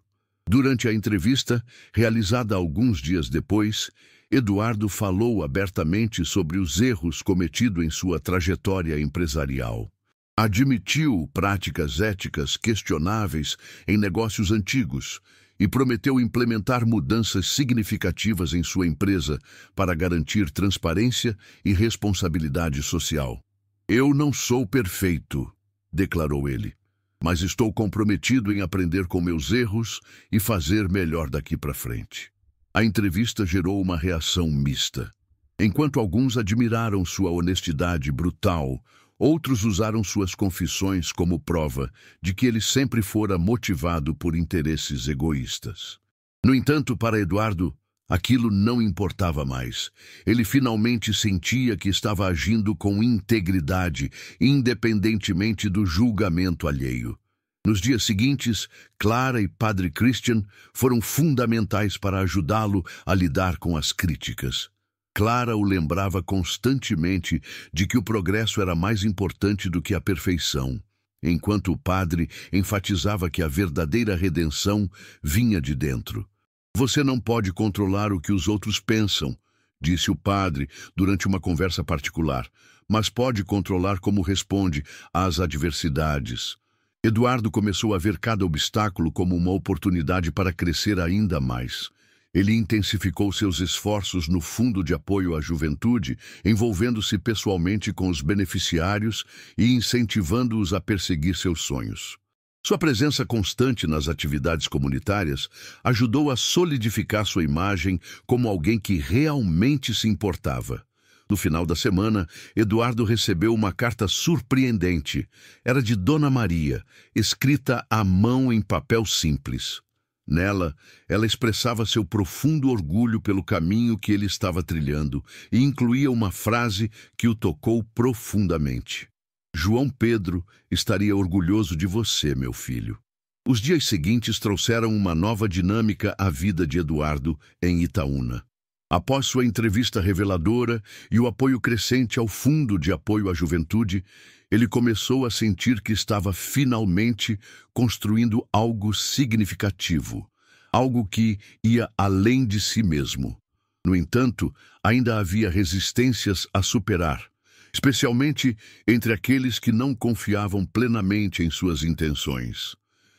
Durante a entrevista, realizada alguns dias depois, Eduardo falou abertamente sobre os erros cometidos em sua trajetória empresarial. Admitiu práticas éticas questionáveis em negócios antigos e prometeu implementar mudanças significativas em sua empresa para garantir transparência e responsabilidade social. "Eu não sou perfeito", declarou ele, "mas estou comprometido em aprender com meus erros e fazer melhor daqui para frente." A entrevista gerou uma reação mista. Enquanto alguns admiraram sua honestidade brutal, outros usaram suas confissões como prova de que ele sempre fora motivado por interesses egoístas. No entanto, para Eduardo, aquilo não importava mais. Ele finalmente sentia que estava agindo com integridade, independentemente do julgamento alheio. Nos dias seguintes, Clara e Padre Christian foram fundamentais para ajudá-lo a lidar com as críticas. Clara o lembrava constantemente de que o progresso era mais importante do que a perfeição, enquanto o padre enfatizava que a verdadeira redenção vinha de dentro. "Você não pode controlar o que os outros pensam", disse o padre durante uma conversa particular, "mas pode controlar como responde às adversidades." Eduardo começou a ver cada obstáculo como uma oportunidade para crescer ainda mais. Ele intensificou seus esforços no Fundo de Apoio à Juventude, envolvendo-se pessoalmente com os beneficiários e incentivando-os a perseguir seus sonhos. Sua presença constante nas atividades comunitárias ajudou a solidificar sua imagem como alguém que realmente se importava. No final da semana, Eduardo recebeu uma carta surpreendente. Era de Dona Maria, escrita à mão em papel simples. Nela, ela expressava seu profundo orgulho pelo caminho que ele estava trilhando e incluía uma frase que o tocou profundamente. "João Pedro estaria orgulhoso de você, meu filho." Os dias seguintes trouxeram uma nova dinâmica à vida de Eduardo em Itaúna. Após sua entrevista reveladora e o apoio crescente ao Fundo de Apoio à Juventude, ele começou a sentir que estava finalmente construindo algo significativo, algo que ia além de si mesmo. No entanto, ainda havia resistências a superar, especialmente entre aqueles que não confiavam plenamente em suas intenções.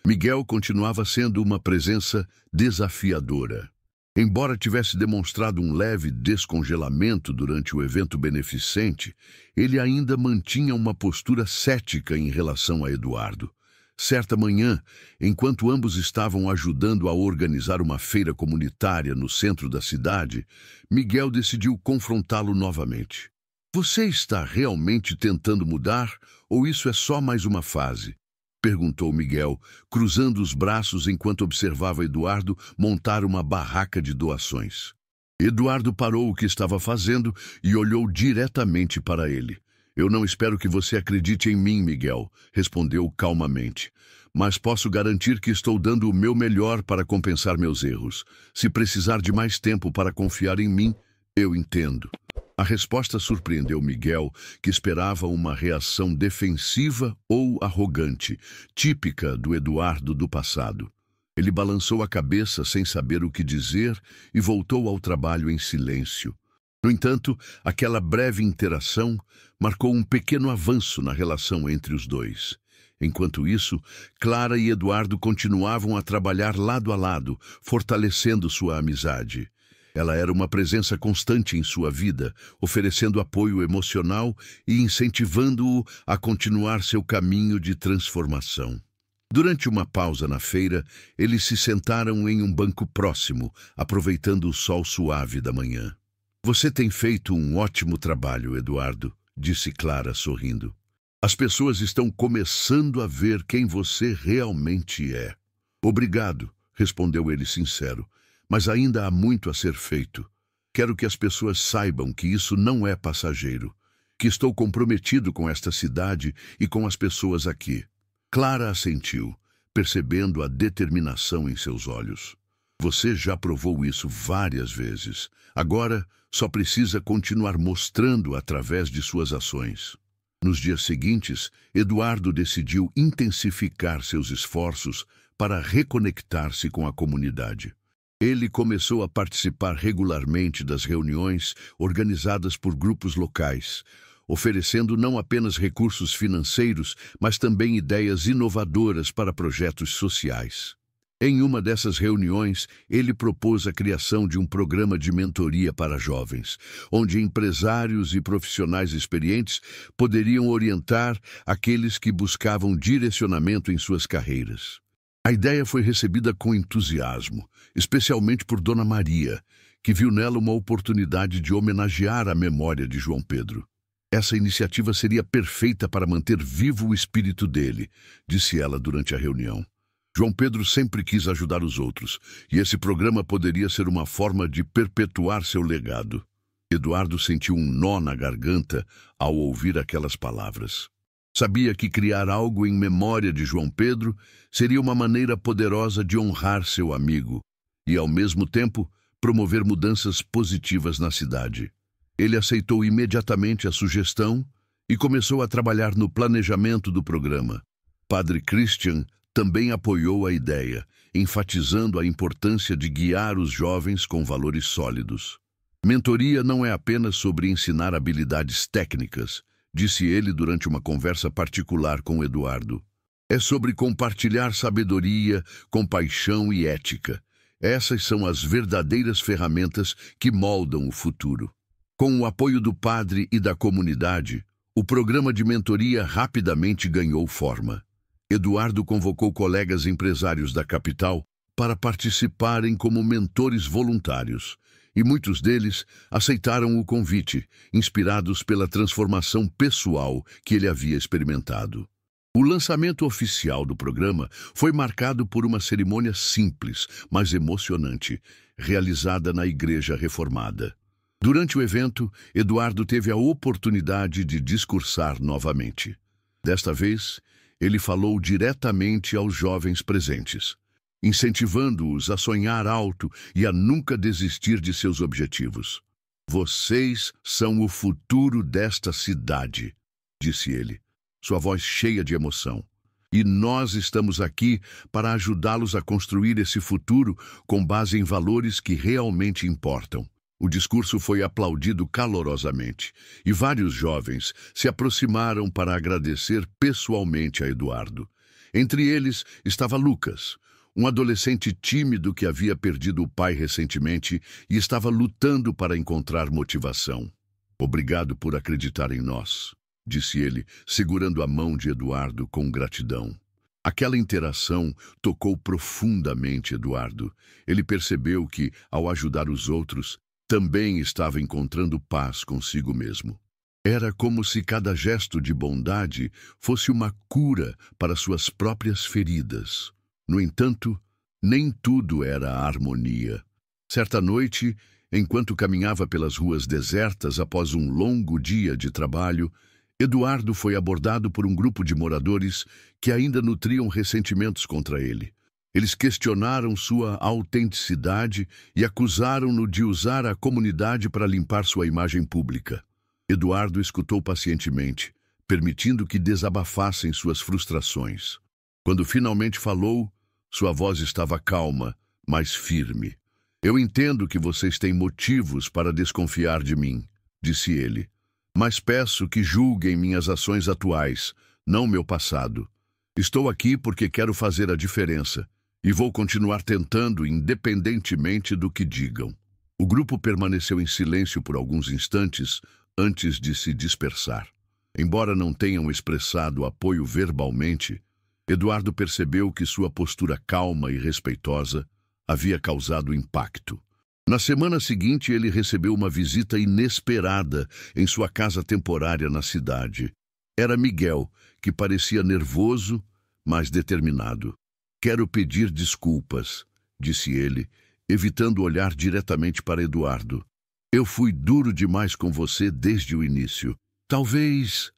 Miguel continuava sendo uma presença desafiadora. Embora tivesse demonstrado um leve descongelamento durante o evento beneficente, ele ainda mantinha uma postura cética em relação a Eduardo. Certa manhã, enquanto ambos estavam ajudando a organizar uma feira comunitária no centro da cidade, Miguel decidiu confrontá-lo novamente. Você está realmente tentando mudar ou isso é só mais uma fase? Perguntou Miguel, cruzando os braços enquanto observava Eduardo montar uma barraca de doações. Eduardo parou o que estava fazendo e olhou diretamente para ele. Eu não espero que você acredite em mim, Miguel, respondeu calmamente. Mas posso garantir que estou dando o meu melhor para compensar meus erros. Se precisar de mais tempo para confiar em mim, eu entendo. A resposta surpreendeu Miguel, que esperava uma reação defensiva ou arrogante, típica do Eduardo do passado. Ele balançou a cabeça sem saber o que dizer e voltou ao trabalho em silêncio. No entanto, aquela breve interação marcou um pequeno avanço na relação entre os dois. Enquanto isso, Clara e Eduardo continuavam a trabalhar lado a lado, fortalecendo sua amizade. Ela era uma presença constante em sua vida, oferecendo apoio emocional e incentivando-o a continuar seu caminho de transformação. Durante uma pausa na feira, eles se sentaram em um banco próximo, aproveitando o sol suave da manhã. Você tem feito um ótimo trabalho, Eduardo, disse Clara, sorrindo. As pessoas estão começando a ver quem você realmente é. Obrigado, respondeu ele sincero. Mas ainda há muito a ser feito. Quero que as pessoas saibam que isso não é passageiro, que estou comprometido com esta cidade e com as pessoas aqui. Clara assentiu, percebendo a determinação em seus olhos. Você já provou isso várias vezes. Agora, só precisa continuar mostrando através de suas ações. Nos dias seguintes, Eduardo decidiu intensificar seus esforços para reconectar-se com a comunidade. Ele começou a participar regularmente das reuniões organizadas por grupos locais, oferecendo não apenas recursos financeiros, mas também ideias inovadoras para projetos sociais. Em uma dessas reuniões, ele propôs a criação de um programa de mentoria para jovens, onde empresários e profissionais experientes poderiam orientar aqueles que buscavam direcionamento em suas carreiras. A ideia foi recebida com entusiasmo, especialmente por Dona Maria, que viu nela uma oportunidade de homenagear a memória de João Pedro. Essa iniciativa seria perfeita para manter vivo o espírito dele, disse ela durante a reunião. João Pedro sempre quis ajudar os outros, e esse programa poderia ser uma forma de perpetuar seu legado. Eduardo sentiu um nó na garganta ao ouvir aquelas palavras. Sabia que criar algo em memória de João Pedro seria uma maneira poderosa de honrar seu amigo e, ao mesmo tempo, promover mudanças positivas na cidade. Ele aceitou imediatamente a sugestão e começou a trabalhar no planejamento do programa. Padre Christian também apoiou a ideia, enfatizando a importância de guiar os jovens com valores sólidos. Mentoria não é apenas sobre ensinar habilidades técnicas, disse ele durante uma conversa particular com Eduardo. É sobre compartilhar sabedoria, compaixão e ética. Essas são as verdadeiras ferramentas que moldam o futuro. Com o apoio do padre e da comunidade, o programa de mentoria rapidamente ganhou forma. Eduardo convocou colegas empresários da capital para participarem como mentores voluntários, e muitos deles aceitaram o convite, inspirados pela transformação pessoal que ele havia experimentado. O lançamento oficial do programa foi marcado por uma cerimônia simples, mas emocionante, realizada na Igreja Reformada. Durante o evento, Eduardo teve a oportunidade de discursar novamente. Desta vez, ele falou diretamente aos jovens presentes, incentivando-os a sonhar alto e a nunca desistir de seus objetivos. Vocês são o futuro desta cidade, disse ele, sua voz cheia de emoção. E nós estamos aqui para ajudá-los a construir esse futuro com base em valores que realmente importam. O discurso foi aplaudido calorosamente, e vários jovens se aproximaram para agradecer pessoalmente a Eduardo. Entre eles estava Lucas, um adolescente tímido que havia perdido o pai recentemente e estava lutando para encontrar motivação. Obrigado por acreditar em nós, disse ele, segurando a mão de Eduardo com gratidão. Aquela interação tocou profundamente Eduardo. Ele percebeu que, ao ajudar os outros, também estava encontrando paz consigo mesmo. Era como se cada gesto de bondade fosse uma cura para suas próprias feridas. No entanto, nem tudo era harmonia. Certa noite, enquanto caminhava pelas ruas desertas após um longo dia de trabalho, Eduardo foi abordado por um grupo de moradores que ainda nutriam ressentimentos contra ele. Eles questionaram sua autenticidade e acusaram-no de usar a comunidade para limpar sua imagem pública. Eduardo escutou pacientemente, permitindo que desabafassem suas frustrações. Quando finalmente falou, sua voz estava calma, mas firme. Eu entendo que vocês têm motivos para desconfiar de mim, disse ele, mas peço que julguem minhas ações atuais, não meu passado. Estou aqui porque quero fazer a diferença e vou continuar tentando independentemente do que digam. O grupo permaneceu em silêncio por alguns instantes antes de se dispersar. Embora não tenham expressado apoio verbalmente, Eduardo percebeu que sua postura calma e respeitosa havia causado impacto. Na semana seguinte, ele recebeu uma visita inesperada em sua casa temporária na cidade. Era Miguel, que parecia nervoso, mas determinado. Quero pedir desculpas, disse ele, evitando olhar diretamente para Eduardo. Eu fui duro demais com você desde o início. Talvez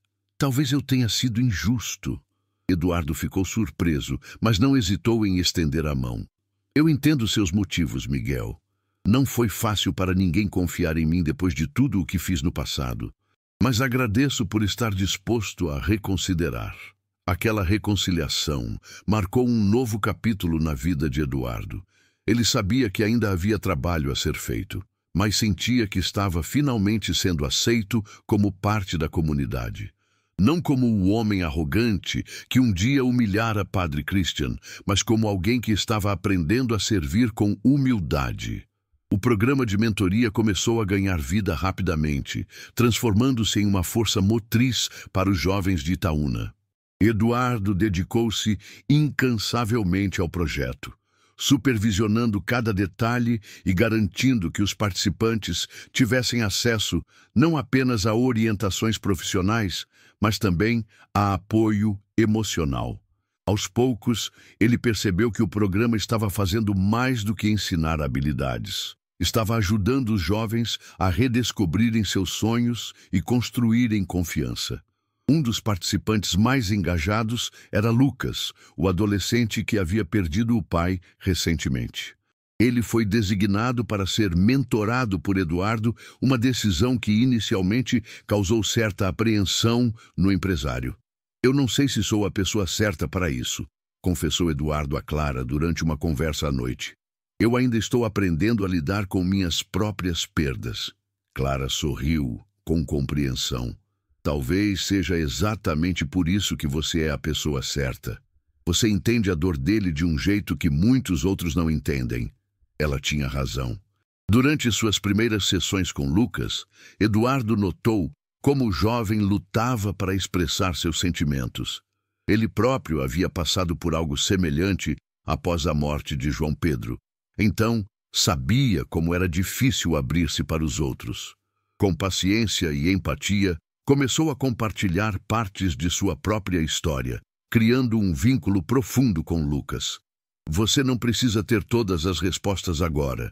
eu tenha sido injusto. Eduardo ficou surpreso, mas não hesitou em estender a mão. Eu entendo seus motivos, Miguel. Não foi fácil para ninguém confiar em mim depois de tudo o que fiz no passado. Mas agradeço por estar disposto a reconsiderar. Aquela reconciliação marcou um novo capítulo na vida de Eduardo. Ele sabia que ainda havia trabalho a ser feito, mas sentia que estava finalmente sendo aceito como parte da comunidade. Não como o homem arrogante que um dia humilhara Padre Christian, mas como alguém que estava aprendendo a servir com humildade. O programa de mentoria começou a ganhar vida rapidamente, transformando-se em uma força motriz para os jovens de Itaúna. Eduardo dedicou-se incansavelmente ao projeto, supervisionando cada detalhe e garantindo que os participantes tivessem acesso não apenas a orientações profissionais, mas também a apoio emocional. Aos poucos, ele percebeu que o programa estava fazendo mais do que ensinar habilidades. Estava ajudando os jovens a redescobrirem seus sonhos e construírem confiança. Um dos participantes mais engajados era Lucas, o adolescente que havia perdido o pai recentemente. Ele foi designado para ser mentorado por Eduardo, uma decisão que inicialmente causou certa apreensão no empresário. Eu não sei se sou a pessoa certa para isso, confessou Eduardo a Clara durante uma conversa à noite. Eu ainda estou aprendendo a lidar com minhas próprias perdas. Clara sorriu com compreensão. Talvez seja exatamente por isso que você é a pessoa certa. Você entende a dor dele de um jeito que muitos outros não entendem. Ela tinha razão. Durante suas primeiras sessões com Lucas, Eduardo notou como o jovem lutava para expressar seus sentimentos. Ele próprio havia passado por algo semelhante após a morte de João Pedro. Então, sabia como era difícil abrir-se para os outros. Com paciência e empatia, começou a compartilhar partes de sua própria história, criando um vínculo profundo com Lucas. Você não precisa ter todas as respostas agora,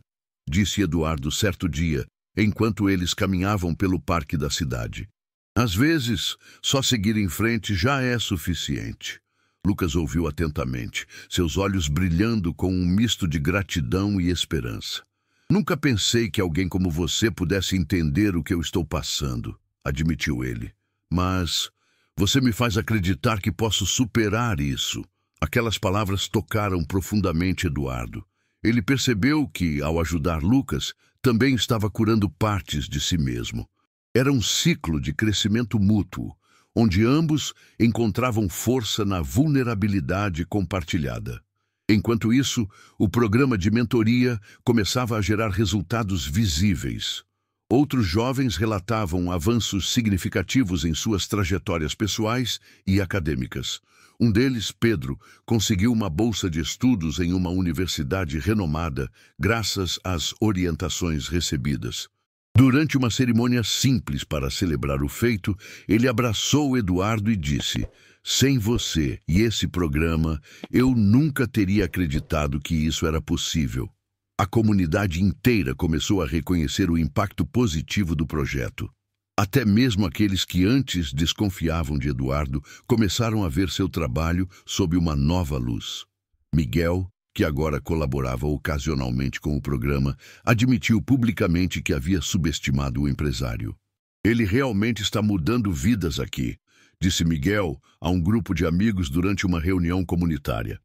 disse Eduardo certo dia, enquanto eles caminhavam pelo parque da cidade. Às vezes, só seguir em frente já é suficiente. Lucas ouviu atentamente, seus olhos brilhando com um misto de gratidão e esperança. Nunca pensei que alguém como você pudesse entender o que eu estou passando, admitiu ele. Mas você me faz acreditar que posso superar isso. Aquelas palavras tocaram profundamente Eduardo. Ele percebeu que, ao ajudar Lucas, também estava curando partes de si mesmo. Era um ciclo de crescimento mútuo, onde ambos encontravam força na vulnerabilidade compartilhada. Enquanto isso, o programa de mentoria começava a gerar resultados visíveis. Outros jovens relatavam avanços significativos em suas trajetórias pessoais e acadêmicas. Um deles, Pedro, conseguiu uma bolsa de estudos em uma universidade renomada, graças às orientações recebidas. Durante uma cerimônia simples para celebrar o feito, ele abraçou Eduardo e disse: "Sem você e esse programa, eu nunca teria acreditado que isso era possível." A comunidade inteira começou a reconhecer o impacto positivo do projeto. Até mesmo aqueles que antes desconfiavam de Eduardo começaram a ver seu trabalho sob uma nova luz. Miguel, que agora colaborava ocasionalmente com o programa, admitiu publicamente que havia subestimado o empresário. "Ele realmente está mudando vidas aqui", disse Miguel a um grupo de amigos durante uma reunião comunitária.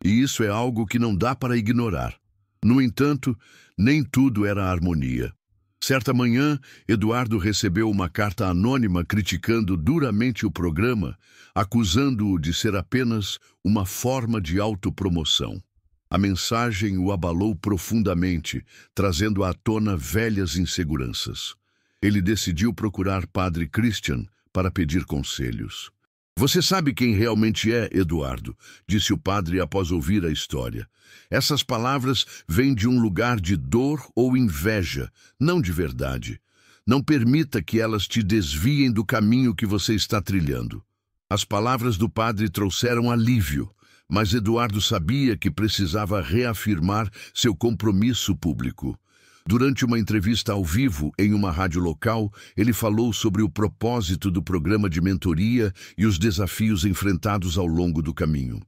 "E isso é algo que não dá para ignorar." No entanto, nem tudo era harmonia. Certa manhã, Eduardo recebeu uma carta anônima criticando duramente o programa, acusando-o de ser apenas uma forma de autopromoção. A mensagem o abalou profundamente, trazendo à tona velhas inseguranças. Ele decidiu procurar Padre Christian para pedir conselhos. "Você sabe quem realmente é, Eduardo?", disse o padre após ouvir a história. "Essas palavras vêm de um lugar de dor ou inveja, não de verdade. Não permita que elas te desviem do caminho que você está trilhando." As palavras do padre trouxeram alívio, mas Eduardo sabia que precisava reafirmar seu compromisso público. Durante uma entrevista ao vivo em uma rádio local, ele falou sobre o propósito do programa de mentoria e os desafios enfrentados ao longo do caminho.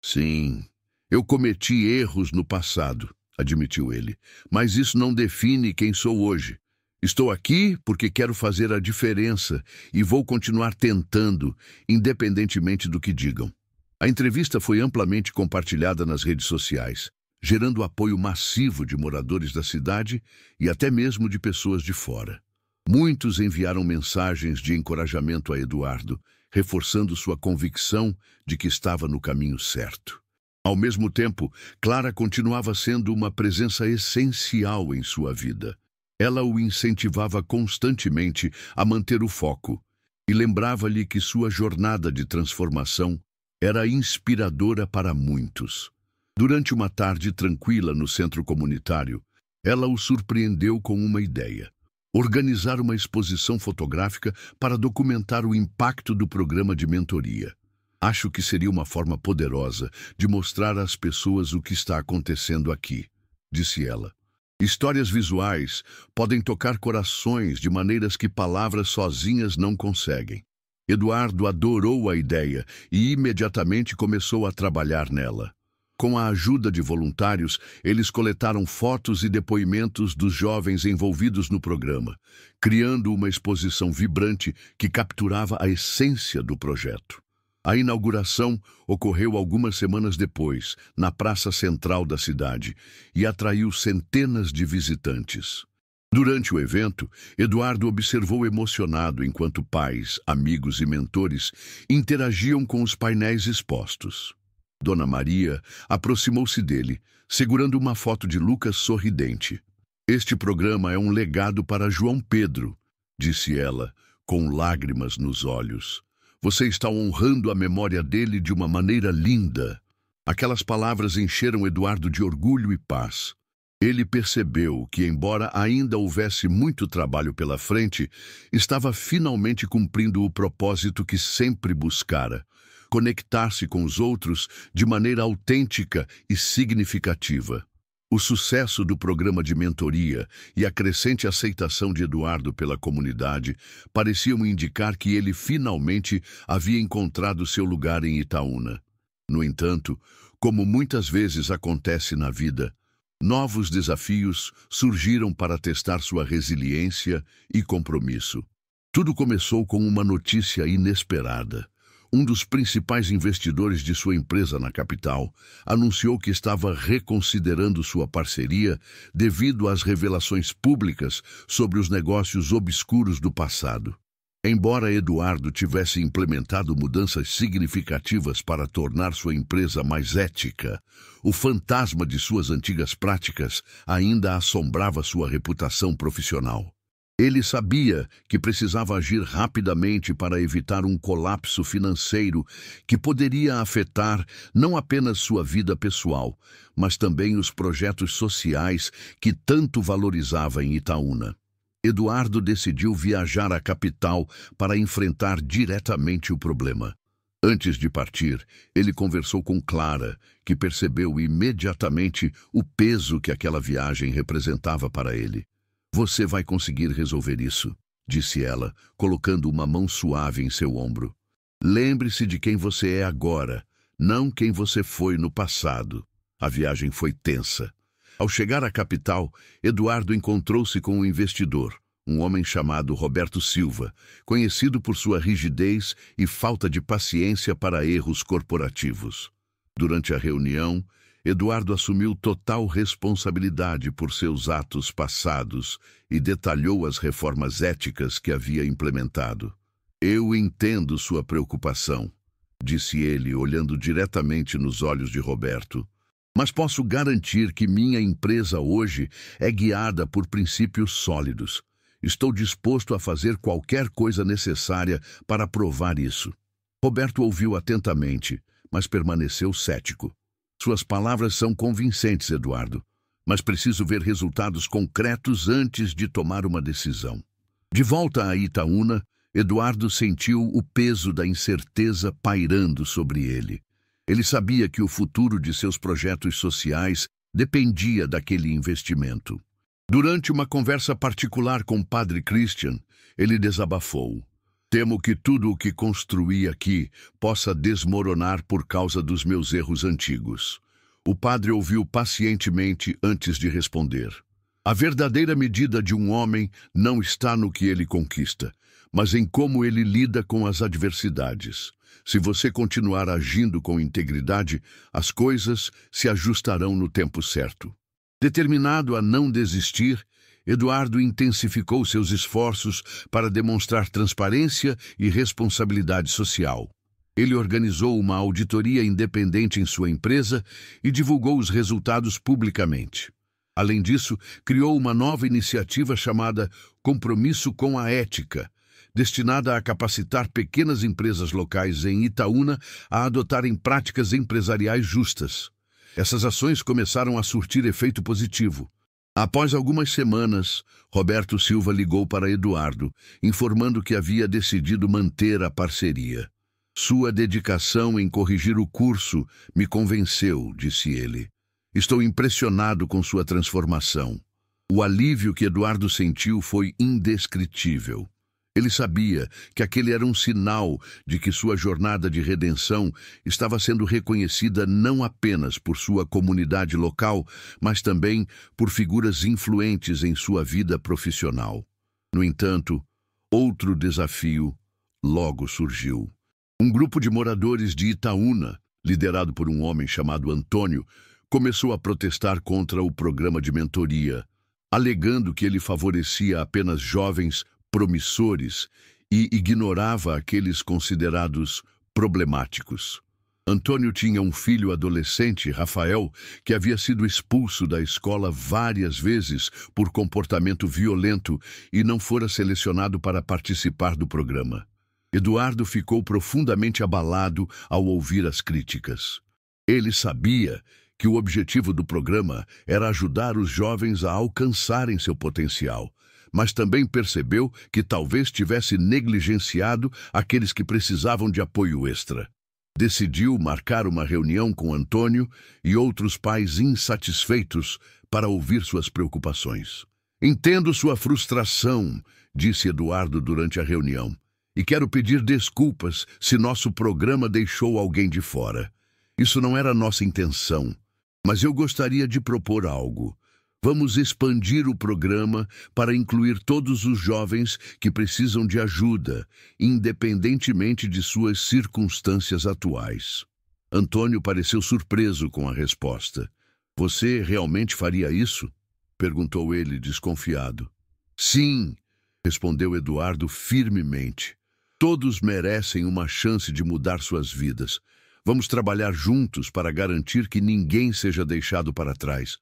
"Sim, eu cometi erros no passado", admitiu ele, "mas isso não define quem sou hoje. Estou aqui porque quero fazer a diferença e vou continuar tentando, independentemente do que digam." A entrevista foi amplamente compartilhada nas redes sociais, gerando apoio massivo de moradores da cidade e até mesmo de pessoas de fora. Muitos enviaram mensagens de encorajamento a Eduardo, reforçando sua convicção de que estava no caminho certo. Ao mesmo tempo, Clara continuava sendo uma presença essencial em sua vida. Ela o incentivava constantemente a manter o foco e lembrava-lhe que sua jornada de transformação era inspiradora para muitos. Durante uma tarde tranquila no centro comunitário, ela o surpreendeu com uma ideia: organizar uma exposição fotográfica para documentar o impacto do programa de mentoria. "Acho que seria uma forma poderosa de mostrar às pessoas o que está acontecendo aqui", disse ela. "Histórias visuais podem tocar corações de maneiras que palavras sozinhas não conseguem." Eduardo adorou a ideia e imediatamente começou a trabalhar nela. Com a ajuda de voluntários, eles coletaram fotos e depoimentos dos jovens envolvidos no programa, criando uma exposição vibrante que capturava a essência do projeto. A inauguração ocorreu algumas semanas depois, na praça central da cidade, e atraiu centenas de visitantes. Durante o evento, Eduardo observou emocionado enquanto pais, amigos e mentores interagiam com os painéis expostos. Dona Maria aproximou-se dele, segurando uma foto de Lucas sorridente. "Este programa é um legado para João Pedro", disse ela, com lágrimas nos olhos. "Você está honrando a memória dele de uma maneira linda." Aquelas palavras encheram Eduardo de orgulho e paz. Ele percebeu que, embora ainda houvesse muito trabalho pela frente, estava finalmente cumprindo o propósito que sempre buscara: conectar-se com os outros de maneira autêntica e significativa. O sucesso do programa de mentoria e a crescente aceitação de Eduardo pela comunidade pareciam indicar que ele finalmente havia encontrado seu lugar em Itaúna. No entanto, como muitas vezes acontece na vida, novos desafios surgiram para testar sua resiliência e compromisso. Tudo começou com uma notícia inesperada. Um dos principais investidores de sua empresa na capital anunciou que estava reconsiderando sua parceria devido às revelações públicas sobre os negócios obscuros do passado. Embora Eduardo tivesse implementado mudanças significativas para tornar sua empresa mais ética, o fantasma de suas antigas práticas ainda assombrava sua reputação profissional. Ele sabia que precisava agir rapidamente para evitar um colapso financeiro que poderia afetar não apenas sua vida pessoal, mas também os projetos sociais que tanto valorizava em Itaúna. Eduardo decidiu viajar à capital para enfrentar diretamente o problema. Antes de partir, ele conversou com Clara, que percebeu imediatamente o peso que aquela viagem representava para ele. "Você vai conseguir resolver isso", disse ela, colocando uma mão suave em seu ombro. "Lembre-se de quem você é agora, não quem você foi no passado." A viagem foi tensa. Ao chegar à capital, Eduardo encontrou-se com um investidor, um homem chamado Roberto Silva, conhecido por sua rigidez e falta de paciência para erros corporativos. Durante a reunião, Eduardo assumiu total responsabilidade por seus atos passados e detalhou as reformas éticas que havia implementado. "Eu entendo sua preocupação", disse ele, olhando diretamente nos olhos de Roberto. "Mas posso garantir que minha empresa hoje é guiada por princípios sólidos. Estou disposto a fazer qualquer coisa necessária para provar isso." Roberto ouviu atentamente, mas permaneceu cético. "Suas palavras são convincentes, Eduardo, mas preciso ver resultados concretos antes de tomar uma decisão." De volta a Itaúna, Eduardo sentiu o peso da incerteza pairando sobre ele. Ele sabia que o futuro de seus projetos sociais dependia daquele investimento. Durante uma conversa particular com o Padre Christian, ele desabafou: "Temo que tudo o que construí aqui possa desmoronar por causa dos meus erros antigos." O padre ouviu pacientemente antes de responder. "A verdadeira medida de um homem não está no que ele conquista, mas em como ele lida com as adversidades. Se você continuar agindo com integridade, as coisas se ajustarão no tempo certo." Determinado a não desistir, Eduardo intensificou seus esforços para demonstrar transparência e responsabilidade social. Ele organizou uma auditoria independente em sua empresa e divulgou os resultados publicamente. Além disso, criou uma nova iniciativa chamada Compromisso com a Ética, destinada a capacitar pequenas empresas locais em Itaúna a adotarem práticas empresariais justas. Essas ações começaram a surtir efeito positivo. Após algumas semanas, Roberto Silva ligou para Eduardo, informando que havia decidido manter a parceria. "Sua dedicação em corrigir o curso me convenceu", disse ele. "Estou impressionado com sua transformação." O alívio que Eduardo sentiu foi indescritível. Ele sabia que aquele era um sinal de que sua jornada de redenção estava sendo reconhecida não apenas por sua comunidade local, mas também por figuras influentes em sua vida profissional. No entanto, outro desafio logo surgiu. Um grupo de moradores de Itaúna, liderado por um homem chamado Antônio, começou a protestar contra o programa de mentoria, alegando que ele favorecia apenas jovens promissores e ignorava aqueles considerados problemáticos. Antônio tinha um filho adolescente, Rafael, que havia sido expulso da escola várias vezes por comportamento violento e não fora selecionado para participar do programa. Eduardo ficou profundamente abalado ao ouvir as críticas. Ele sabia que o objetivo do programa era ajudar os jovens a alcançarem seu potencial, mas também percebeu que talvez tivesse negligenciado aqueles que precisavam de apoio extra. Decidiu marcar uma reunião com Antônio e outros pais insatisfeitos para ouvir suas preocupações. "Entendo sua frustração", disse Eduardo durante a reunião, "e quero pedir desculpas se nosso programa deixou alguém de fora. Isso não era nossa intenção, mas eu gostaria de propor algo. Vamos expandir o programa para incluir todos os jovens que precisam de ajuda, independentemente de suas circunstâncias atuais." Antônio pareceu surpreso com a resposta. "Você realmente faria isso?" perguntou ele, desconfiado. "Sim", respondeu Eduardo firmemente. "Todos merecem uma chance de mudar suas vidas. Vamos trabalhar juntos para garantir que ninguém seja deixado para trás."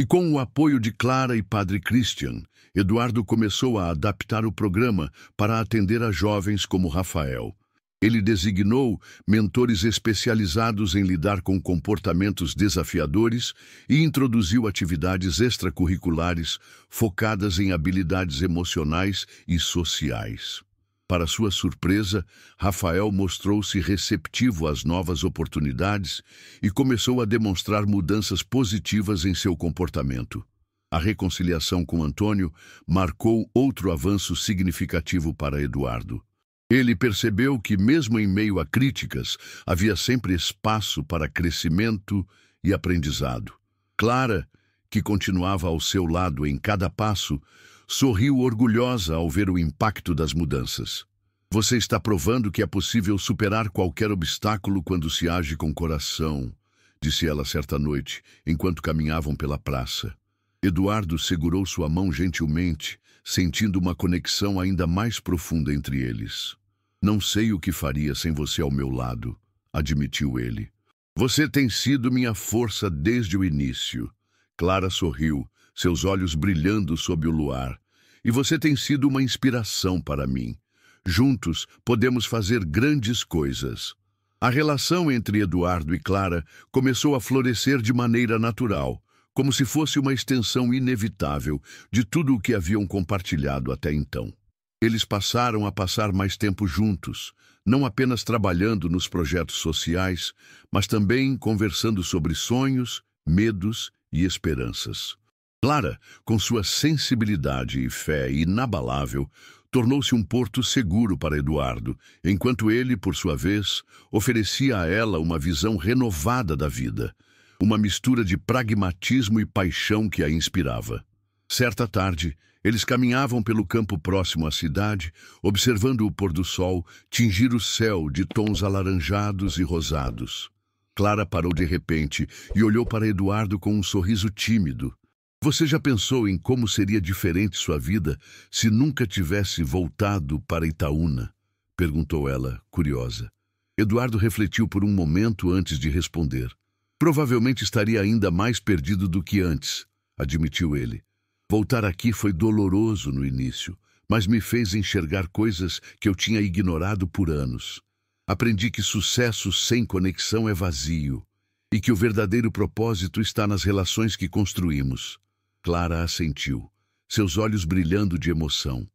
E com o apoio de Clara e Padre Christian, Eduardo começou a adaptar o programa para atender a jovens como Rafael. Ele designou mentores especializados em lidar com comportamentos desafiadores e introduziu atividades extracurriculares focadas em habilidades emocionais e sociais. Para sua surpresa, Rafael mostrou-se receptivo às novas oportunidades e começou a demonstrar mudanças positivas em seu comportamento. A reconciliação com Antônio marcou outro avanço significativo para Eduardo. Ele percebeu que, mesmo em meio a críticas, havia sempre espaço para crescimento e aprendizado. Clara, que continuava ao seu lado em cada passo, sorriu orgulhosa ao ver o impacto das mudanças. Você está provando que é possível superar qualquer obstáculo quando se age com coração, disse ela certa noite, enquanto caminhavam pela praça. Eduardo segurou sua mão gentilmente, sentindo uma conexão ainda mais profunda entre eles. Não sei o que faria sem você ao meu lado, admitiu ele. Você tem sido minha força desde o início. Clara sorriu, seus olhos brilhando sob o luar. E você tem sido uma inspiração para mim. Juntos podemos fazer grandes coisas. A relação entre Eduardo e Clara começou a florescer de maneira natural, como se fosse uma extensão inevitável de tudo o que haviam compartilhado até então. Eles passaram a passar mais tempo juntos, não apenas trabalhando nos projetos sociais, mas também conversando sobre sonhos, medos e esperanças. Clara, com sua sensibilidade e fé inabalável, tornou-se um porto seguro para Eduardo, enquanto ele, por sua vez, oferecia a ela uma visão renovada da vida, uma mistura de pragmatismo e paixão que a inspirava. Certa tarde, eles caminhavam pelo campo próximo à cidade, observando o pôr do sol tingir o céu de tons alaranjados e rosados. Clara parou de repente e olhou para Eduardo com um sorriso tímido. Você já pensou em como seria diferente sua vida se nunca tivesse voltado para Itaúna? Perguntou ela, curiosa. Eduardo refletiu por um momento antes de responder. Provavelmente estaria ainda mais perdido do que antes, admitiu ele. Voltar aqui foi doloroso no início, mas me fez enxergar coisas que eu tinha ignorado por anos. Aprendi que sucesso sem conexão é vazio e que o verdadeiro propósito está nas relações que construímos. Clara assentiu, seus olhos brilhando de emoção.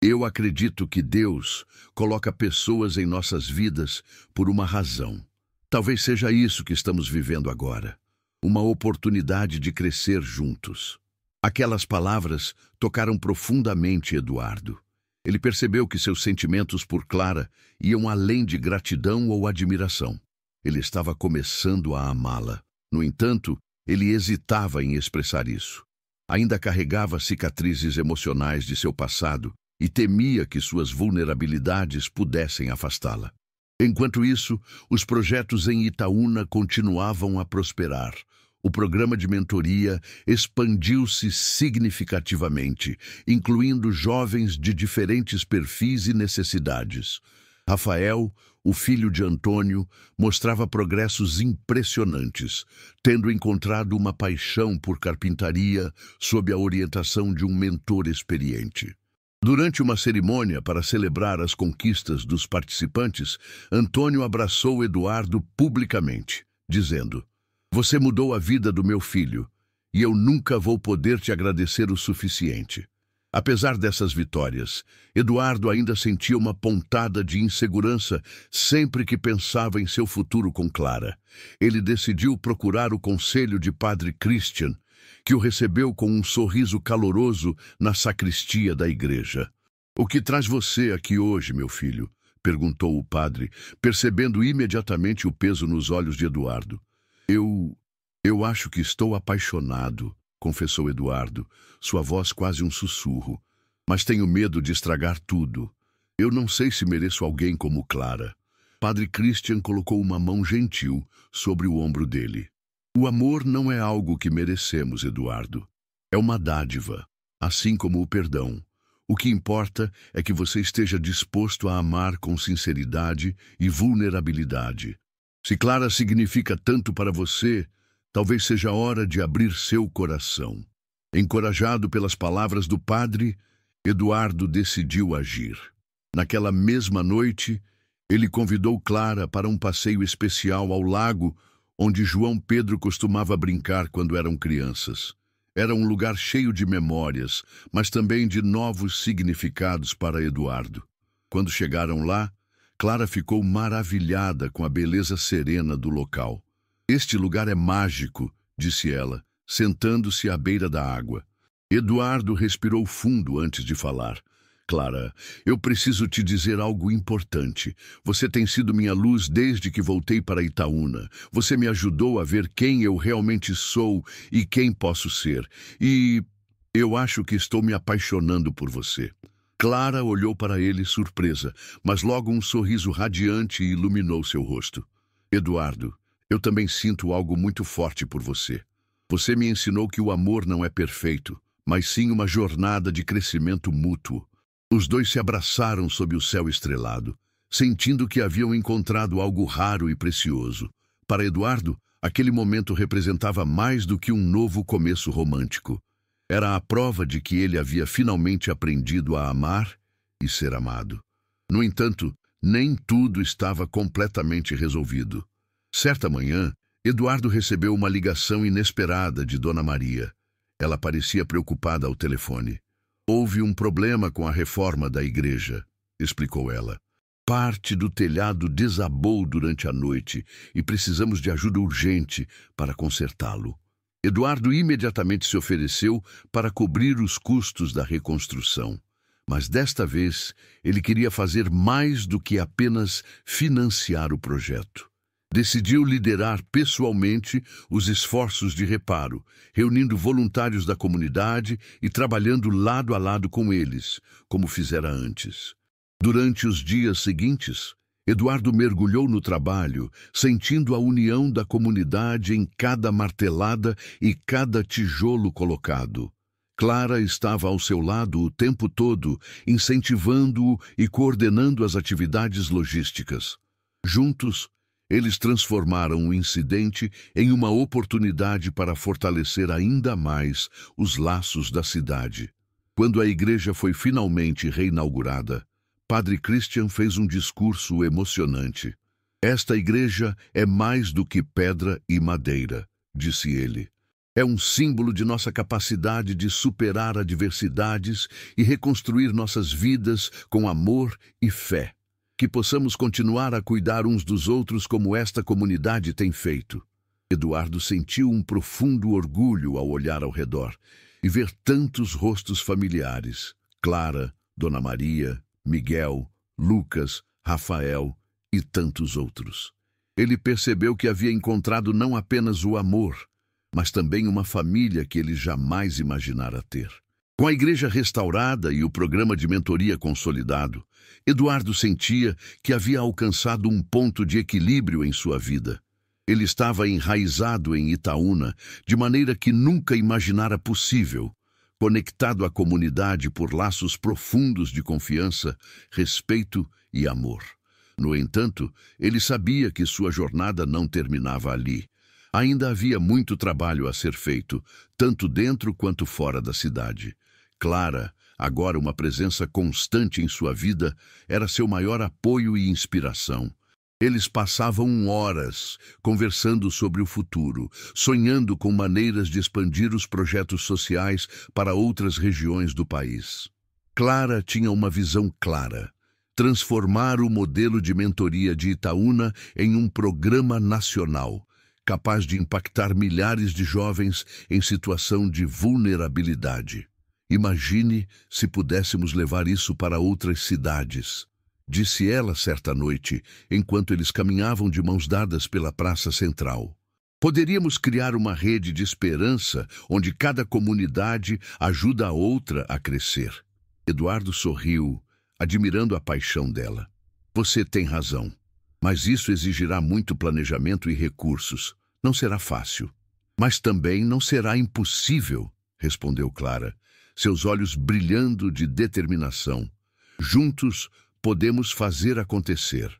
Eu acredito que Deus coloca pessoas em nossas vidas por uma razão. Talvez seja isso que estamos vivendo agora. Uma oportunidade de crescer juntos. Aquelas palavras tocaram profundamente Eduardo. Ele percebeu que seus sentimentos por Clara iam além de gratidão ou admiração. Ele estava começando a amá-la. No entanto, ele hesitava em expressar isso. Ainda carregava cicatrizes emocionais de seu passado e temia que suas vulnerabilidades pudessem afastá-la. Enquanto isso, os projetos em Itaúna continuavam a prosperar. O programa de mentoria expandiu-se significativamente, incluindo jovens de diferentes perfis e necessidades. Rafael, o filho de Antônio, mostrava progressos impressionantes, tendo encontrado uma paixão por carpintaria sob a orientação de um mentor experiente. Durante uma cerimônia para celebrar as conquistas dos participantes, Antônio abraçou Eduardo publicamente, dizendo: Você mudou a vida do meu filho, e eu nunca vou poder te agradecer o suficiente. Apesar dessas vitórias, Eduardo ainda sentia uma pontada de insegurança sempre que pensava em seu futuro com Clara. Ele decidiu procurar o conselho de Padre Christian, que o recebeu com um sorriso caloroso na sacristia da igreja. O que traz você aqui hoje, meu filho? Perguntou o padre, percebendo imediatamente o peso nos olhos de Eduardo. Eu acho que estou apaixonado, confessou Eduardo, sua voz quase um sussurro. Mas tenho medo de estragar tudo. Eu não sei se mereço alguém como Clara. Padre Christian colocou uma mão gentil sobre o ombro dele. O amor não é algo que merecemos, Eduardo. É uma dádiva, assim como o perdão. O que importa é que você esteja disposto a amar com sinceridade e vulnerabilidade. Se Clara significa tanto para você, talvez seja hora de abrir seu coração. Encorajado pelas palavras do padre, Eduardo decidiu agir. Naquela mesma noite, Ele convidou Clara para um passeio especial ao lago onde João Pedro costumava brincar quando eram crianças. Era um lugar cheio de memórias, mas também de novos significados para Eduardo. Quando chegaram lá, Clara ficou maravilhada com a beleza serena do local. "Este lugar é mágico", disse ela, sentando-se à beira da água. Eduardo respirou fundo antes de falar. "Clara, eu preciso te dizer algo importante. Você tem sido minha luz desde que voltei para Itaúna. Você me ajudou a ver quem eu realmente sou e quem posso ser. E eu acho que estou me apaixonando por você." Clara olhou para ele surpresa, mas logo um sorriso radiante iluminou seu rosto. "Eduardo, eu também sinto algo muito forte por você. Você me ensinou que o amor não é perfeito, mas sim uma jornada de crescimento mútuo." Os dois se abraçaram sob o céu estrelado, sentindo que haviam encontrado algo raro e precioso. Para Eduardo, aquele momento representava mais do que um novo começo romântico. Era a prova de que ele havia finalmente aprendido a amar e ser amado. No entanto, nem tudo estava completamente resolvido. Certa manhã, Eduardo recebeu uma ligação inesperada de Dona Maria. Ela parecia preocupada ao telefone. "Houve um problema com a reforma da igreja", explicou ela. "Parte do telhado desabou durante a noite e precisamos de ajuda urgente para consertá-lo." Eduardo imediatamente se ofereceu para cobrir os custos da reconstrução. Mas desta vez, ele queria fazer mais do que apenas financiar o projeto. Decidiu liderar pessoalmente os esforços de reparo, reunindo voluntários da comunidade e trabalhando lado a lado com eles, como fizera antes. Durante os dias seguintes, Eduardo mergulhou no trabalho, sentindo a união da comunidade em cada martelada e cada tijolo colocado. Clara estava ao seu lado o tempo todo, incentivando-o e coordenando as atividades logísticas. Juntos, eles transformaram o incidente em uma oportunidade para fortalecer ainda mais os laços da cidade. Quando a igreja foi finalmente reinaugurada, Padre Christian fez um discurso emocionante. "Esta igreja é mais do que pedra e madeira", disse ele. "É um símbolo de nossa capacidade de superar adversidades e reconstruir nossas vidas com amor e fé. Que possamos continuar a cuidar uns dos outros como esta comunidade tem feito." Eduardo sentiu um profundo orgulho ao olhar ao redor e ver tantos rostos familiares: Clara, Dona Maria, Miguel, Lucas, Rafael e tantos outros. Ele percebeu que havia encontrado não apenas o amor, mas também uma família que ele jamais imaginara ter. Com a igreja restaurada e o programa de mentoria consolidado, Eduardo sentia que havia alcançado um ponto de equilíbrio em sua vida. Ele estava enraizado em Itaúna, de maneira que nunca imaginara possível, conectado à comunidade por laços profundos de confiança, respeito e amor. No entanto, ele sabia que sua jornada não terminava ali. Ainda havia muito trabalho a ser feito, tanto dentro quanto fora da cidade. Clara, agora uma presença constante em sua vida, era seu maior apoio e inspiração. Eles passavam horas conversando sobre o futuro, sonhando com maneiras de expandir os projetos sociais para outras regiões do país. Clara tinha uma visão clara: transformar o modelo de mentoria de Itaúna em um programa nacional, capaz de impactar milhares de jovens em situação de vulnerabilidade. "Imagine se pudéssemos levar isso para outras cidades", disse ela certa noite, enquanto eles caminhavam de mãos dadas pela praça central. "Poderíamos criar uma rede de esperança onde cada comunidade ajuda a outra a crescer." Eduardo sorriu, admirando a paixão dela. "Você tem razão, mas isso exigirá muito planejamento e recursos. Não será fácil. Mas também não será impossível", respondeu Clara, seus olhos brilhando de determinação. "Juntos, podemos fazer acontecer."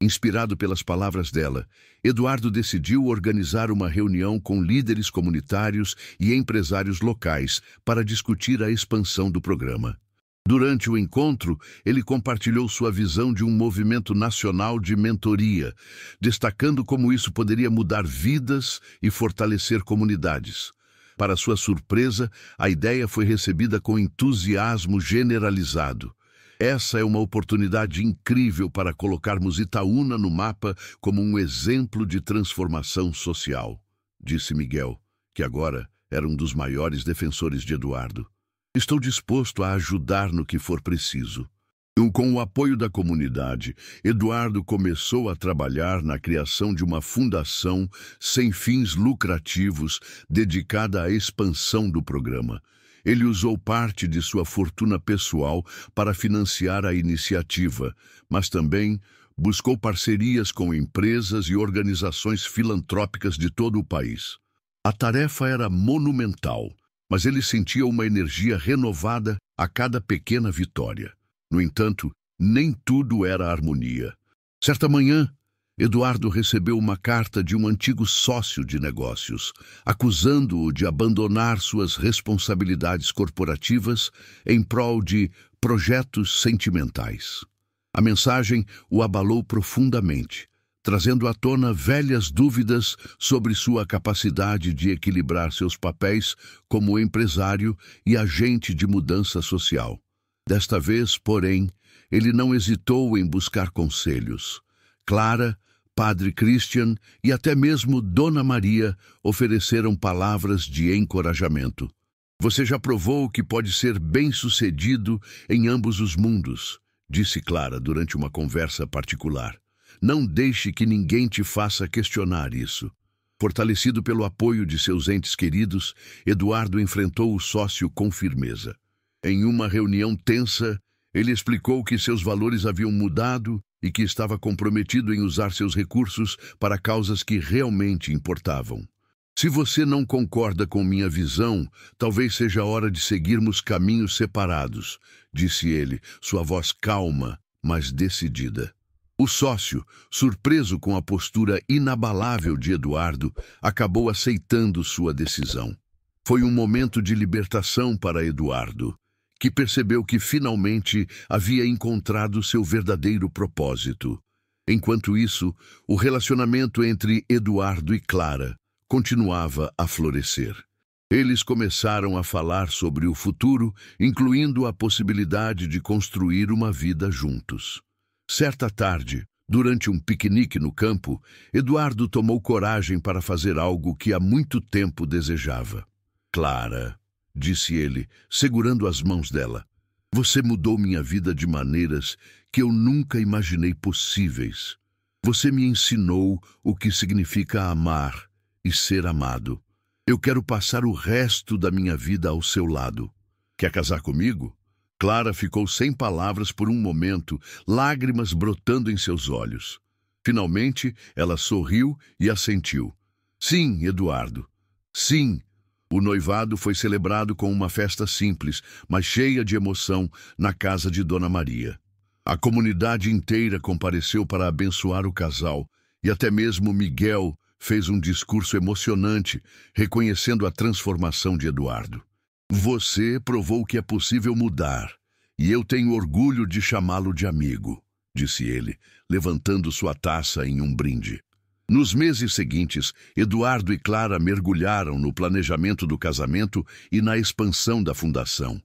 Inspirado pelas palavras dela, Eduardo decidiu organizar uma reunião com líderes comunitários e empresários locais para discutir a expansão do programa. Durante o encontro, ele compartilhou sua visão de um movimento nacional de mentoria, destacando como isso poderia mudar vidas e fortalecer comunidades. Para sua surpresa, a ideia foi recebida com entusiasmo generalizado. Essa é uma oportunidade incrível para colocarmos Itaúna no mapa como um exemplo de transformação social, disse Miguel, que agora era um dos maiores defensores de Eduardo. Estou disposto a ajudar no que for preciso. Com o apoio da comunidade, Eduardo começou a trabalhar na criação de uma fundação sem fins lucrativos dedicada à expansão do programa. Ele usou parte de sua fortuna pessoal para financiar a iniciativa, mas também buscou parcerias com empresas e organizações filantrópicas de todo o país. A tarefa era monumental, mas ele sentia uma energia renovada a cada pequena vitória. No entanto, nem tudo era harmonia. Certa manhã, Eduardo recebeu uma carta de um antigo sócio de negócios, acusando-o de abandonar suas responsabilidades corporativas em prol de projetos sentimentais. A mensagem o abalou profundamente, trazendo à tona velhas dúvidas sobre sua capacidade de equilibrar seus papéis como empresário e agente de mudança social. Desta vez, porém, ele não hesitou em buscar conselhos. Clara, Padre Christian e até mesmo Dona Maria ofereceram palavras de encorajamento. Você já provou que pode ser bem-sucedido em ambos os mundos, disse Clara durante uma conversa particular. Não deixe que ninguém te faça questionar isso. Fortalecido pelo apoio de seus entes queridos, Eduardo enfrentou o sócio com firmeza. Em uma reunião tensa, ele explicou que seus valores haviam mudado e que estava comprometido em usar seus recursos para causas que realmente importavam. Se você não concorda com minha visão, talvez seja a hora de seguirmos caminhos separados, disse ele, sua voz calma, mas decidida. O sócio, surpreso com a postura inabalável de Eduardo, acabou aceitando sua decisão. Foi um momento de libertação para Eduardo, que percebeu que finalmente havia encontrado seu verdadeiro propósito. Enquanto isso, o relacionamento entre Eduardo e Clara continuava a florescer. Eles começaram a falar sobre o futuro, incluindo a possibilidade de construir uma vida juntos. Certa tarde, durante um piquenique no campo, Eduardo tomou coragem para fazer algo que há muito tempo desejava. Clara, disse ele, segurando as mãos dela, você mudou minha vida de maneiras que eu nunca imaginei possíveis. Você me ensinou o que significa amar e ser amado. Eu quero passar o resto da minha vida ao seu lado. Quer casar comigo? Clara ficou sem palavras por um momento, lágrimas brotando em seus olhos. Finalmente, ela sorriu e assentiu. Sim, Eduardo. Sim. O noivado foi celebrado com uma festa simples, mas cheia de emoção, na casa de Dona Maria. A comunidade inteira compareceu para abençoar o casal, e até mesmo Miguel fez um discurso emocionante, reconhecendo a transformação de Eduardo. Você provou que é possível mudar, e eu tenho orgulho de chamá-lo de amigo, disse ele, levantando sua taça em um brinde. Nos meses seguintes, Eduardo e Clara mergulharam no planejamento do casamento e na expansão da fundação.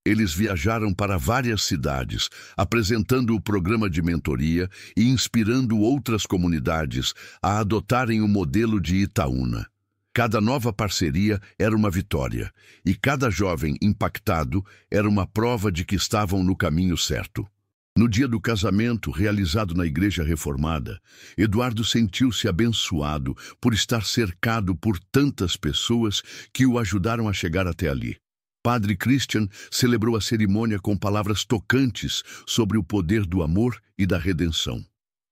Eles viajaram para várias cidades, apresentando o programa de mentoria e inspirando outras comunidades a adotarem o modelo de Itaúna. Cada nova parceria era uma vitória, e cada jovem impactado era uma prova de que estavam no caminho certo. No dia do casamento, realizado na Igreja Reformada, Eduardo sentiu-se abençoado por estar cercado por tantas pessoas que o ajudaram a chegar até ali. Padre Christian celebrou a cerimônia com palavras tocantes sobre o poder do amor e da redenção.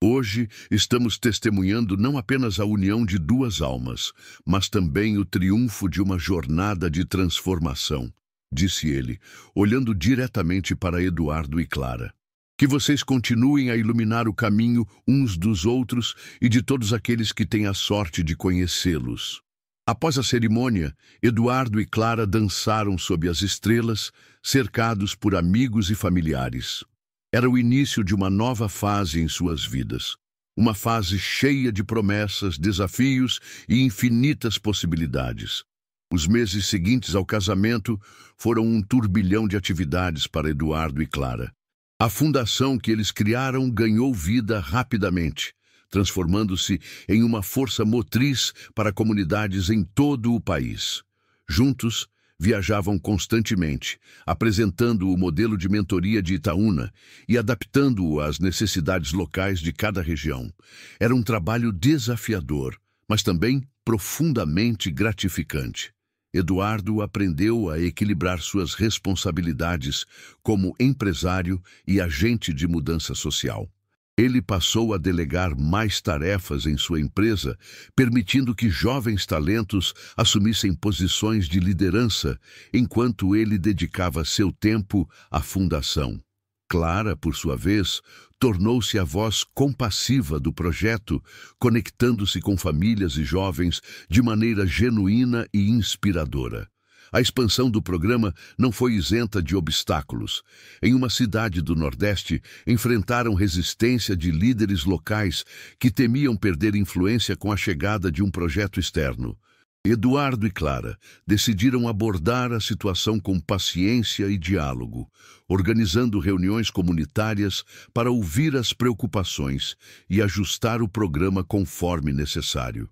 Hoje estamos testemunhando não apenas a união de duas almas, mas também o triunfo de uma jornada de transformação, disse ele, olhando diretamente para Eduardo e Clara. Que vocês continuem a iluminar o caminho uns dos outros e de todos aqueles que têm a sorte de conhecê-los. Após a cerimônia, Eduardo e Clara dançaram sob as estrelas, cercados por amigos e familiares. Era o início de uma nova fase em suas vidas. Uma fase cheia de promessas, desafios e infinitas possibilidades. Os meses seguintes ao casamento foram um turbilhão de atividades para Eduardo e Clara. A fundação que eles criaram ganhou vida rapidamente, transformando-se em uma força motriz para comunidades em todo o país. Juntos, viajavam constantemente, apresentando o modelo de mentoria de Itaúna e adaptando-o às necessidades locais de cada região. Era um trabalho desafiador, mas também profundamente gratificante. Eduardo aprendeu a equilibrar suas responsabilidades como empresário e agente de mudança social. Ele passou a delegar mais tarefas em sua empresa, permitindo que jovens talentos assumissem posições de liderança, enquanto ele dedicava seu tempo à fundação. Clara, por sua vez, tornou-se a voz compassiva do projeto, conectando-se com famílias e jovens de maneira genuína e inspiradora. A expansão do programa não foi isenta de obstáculos. Em uma cidade do Nordeste, enfrentaram resistência de líderes locais que temiam perder influência com a chegada de um projeto externo. Eduardo e Clara decidiram abordar a situação com paciência e diálogo, organizando reuniões comunitárias para ouvir as preocupações e ajustar o programa conforme necessário.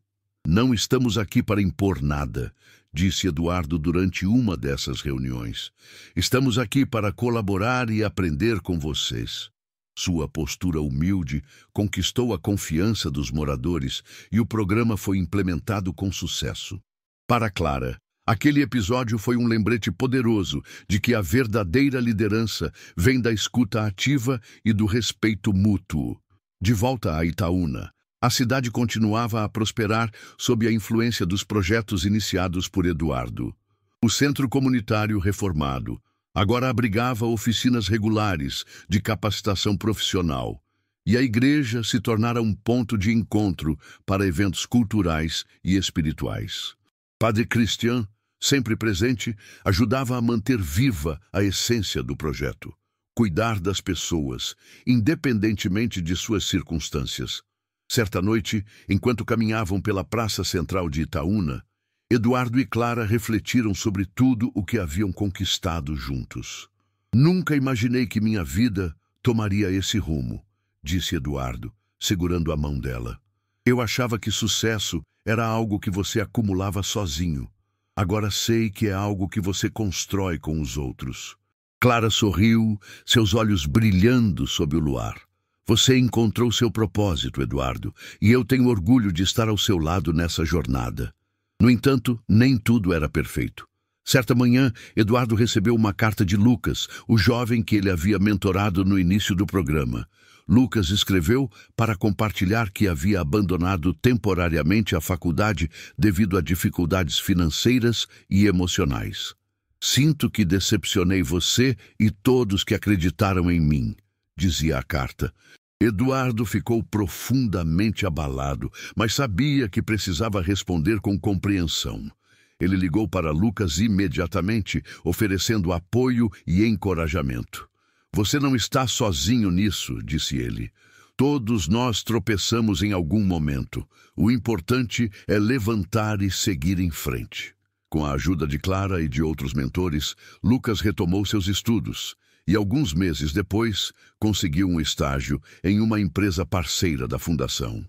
"Não estamos aqui para impor nada", disse Eduardo durante uma dessas reuniões. "Estamos aqui para colaborar e aprender com vocês." Sua postura humilde conquistou a confiança dos moradores e o programa foi implementado com sucesso. Para Clara, aquele episódio foi um lembrete poderoso de que a verdadeira liderança vem da escuta ativa e do respeito mútuo. De volta a Itaúna, a cidade continuava a prosperar sob a influência dos projetos iniciados por Eduardo. O centro comunitário reformado agora abrigava oficinas regulares de capacitação profissional, e a igreja se tornara um ponto de encontro para eventos culturais e espirituais. Padre Christian, sempre presente, ajudava a manter viva a essência do projeto, cuidar das pessoas, independentemente de suas circunstâncias. Certa noite, enquanto caminhavam pela praça central de Itaúna, Eduardo e Clara refletiram sobre tudo o que haviam conquistado juntos. "Nunca imaginei que minha vida tomaria esse rumo", disse Eduardo, segurando a mão dela. "Eu achava que sucesso era algo que você acumulava sozinho. Agora sei que é algo que você constrói com os outros." Clara sorriu, seus olhos brilhando sob o luar. "Você encontrou seu propósito, Eduardo, e eu tenho orgulho de estar ao seu lado nessa jornada." No entanto, nem tudo era perfeito. Certa manhã, Eduardo recebeu uma carta de Lucas, o jovem que ele havia mentorado no início do programa. Lucas escreveu para compartilhar que havia abandonado temporariamente a faculdade devido a dificuldades financeiras e emocionais. "Sinto que decepcionei você e todos que acreditaram em mim", dizia a carta. Eduardo ficou profundamente abalado, mas sabia que precisava responder com compreensão. Ele ligou para Lucas imediatamente, oferecendo apoio e encorajamento. "Você não está sozinho nisso", disse ele. "Todos nós tropeçamos em algum momento. O importante é levantar e seguir em frente." Com a ajuda de Clara e de outros mentores, Lucas retomou seus estudos e, alguns meses depois, conseguiu um estágio em uma empresa parceira da fundação.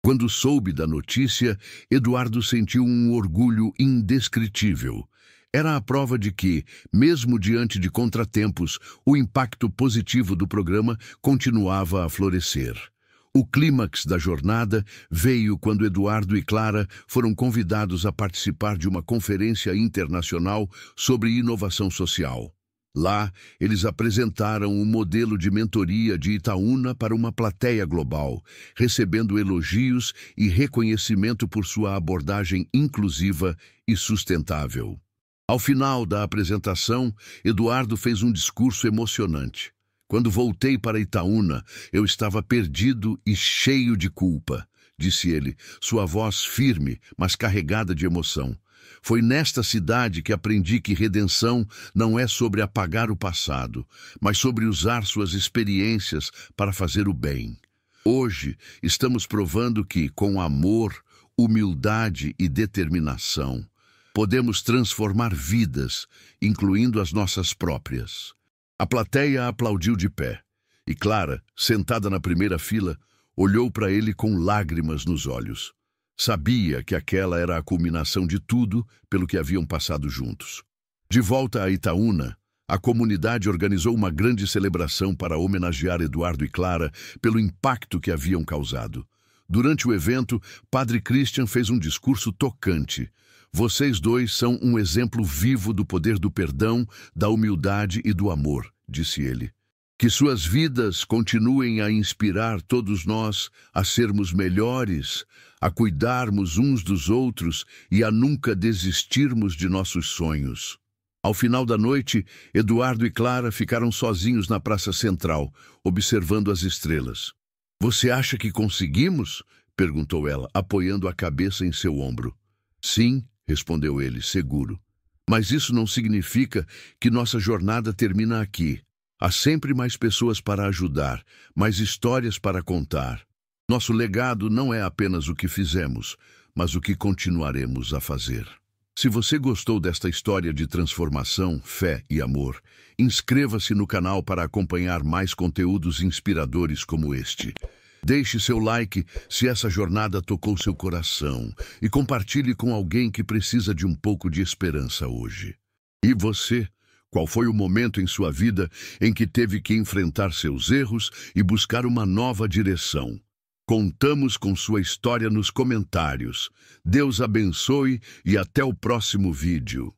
Quando soube da notícia, Eduardo sentiu um orgulho indescritível. Era a prova de que, mesmo diante de contratempos, o impacto positivo do programa continuava a florescer. O clímax da jornada veio quando Eduardo e Clara foram convidados a participar de uma conferência internacional sobre inovação social. Lá, eles apresentaram o modelo de mentoria de Itaúna para uma plateia global, recebendo elogios e reconhecimento por sua abordagem inclusiva e sustentável. Ao final da apresentação, Eduardo fez um discurso emocionante. "Quando voltei para Itaúna, eu estava perdido e cheio de culpa", disse ele, sua voz firme, mas carregada de emoção. Foi nesta cidade que aprendi que redenção não é sobre apagar o passado, mas sobre usar suas experiências para fazer o bem. Hoje estamos provando que, com amor, humildade e determinação, podemos transformar vidas, incluindo as nossas próprias. A plateia aplaudiu de pé, e Clara, sentada na primeira fila, olhou para ele com lágrimas nos olhos. Sabia que aquela era a culminação de tudo pelo que haviam passado juntos. De volta a Itaúna, a comunidade organizou uma grande celebração para homenagear Eduardo e Clara pelo impacto que haviam causado. Durante o evento, Padre Christian fez um discurso tocante. Vocês dois são um exemplo vivo do poder do perdão, da humildade e do amor, disse ele. Que suas vidas continuem a inspirar todos nós a sermos melhores, a cuidarmos uns dos outros e a nunca desistirmos de nossos sonhos. Ao final da noite, Eduardo e Clara ficaram sozinhos na praça central, observando as estrelas. Você acha que conseguimos? Perguntou ela, apoiando a cabeça em seu ombro. Sim, respondeu ele, seguro. Mas isso não significa que nossa jornada termina aqui. Há sempre mais pessoas para ajudar, mais histórias para contar. Nosso legado não é apenas o que fizemos, mas o que continuaremos a fazer. Se você gostou desta história de transformação, fé e amor, inscreva-se no canal para acompanhar mais conteúdos inspiradores como este. Deixe seu like se essa jornada tocou seu coração e compartilhe com alguém que precisa de um pouco de esperança hoje. E você? Qual foi o momento em sua vida em que teve que enfrentar seus erros e buscar uma nova direção? Contamos com sua história nos comentários. Deus abençoe e até o próximo vídeo.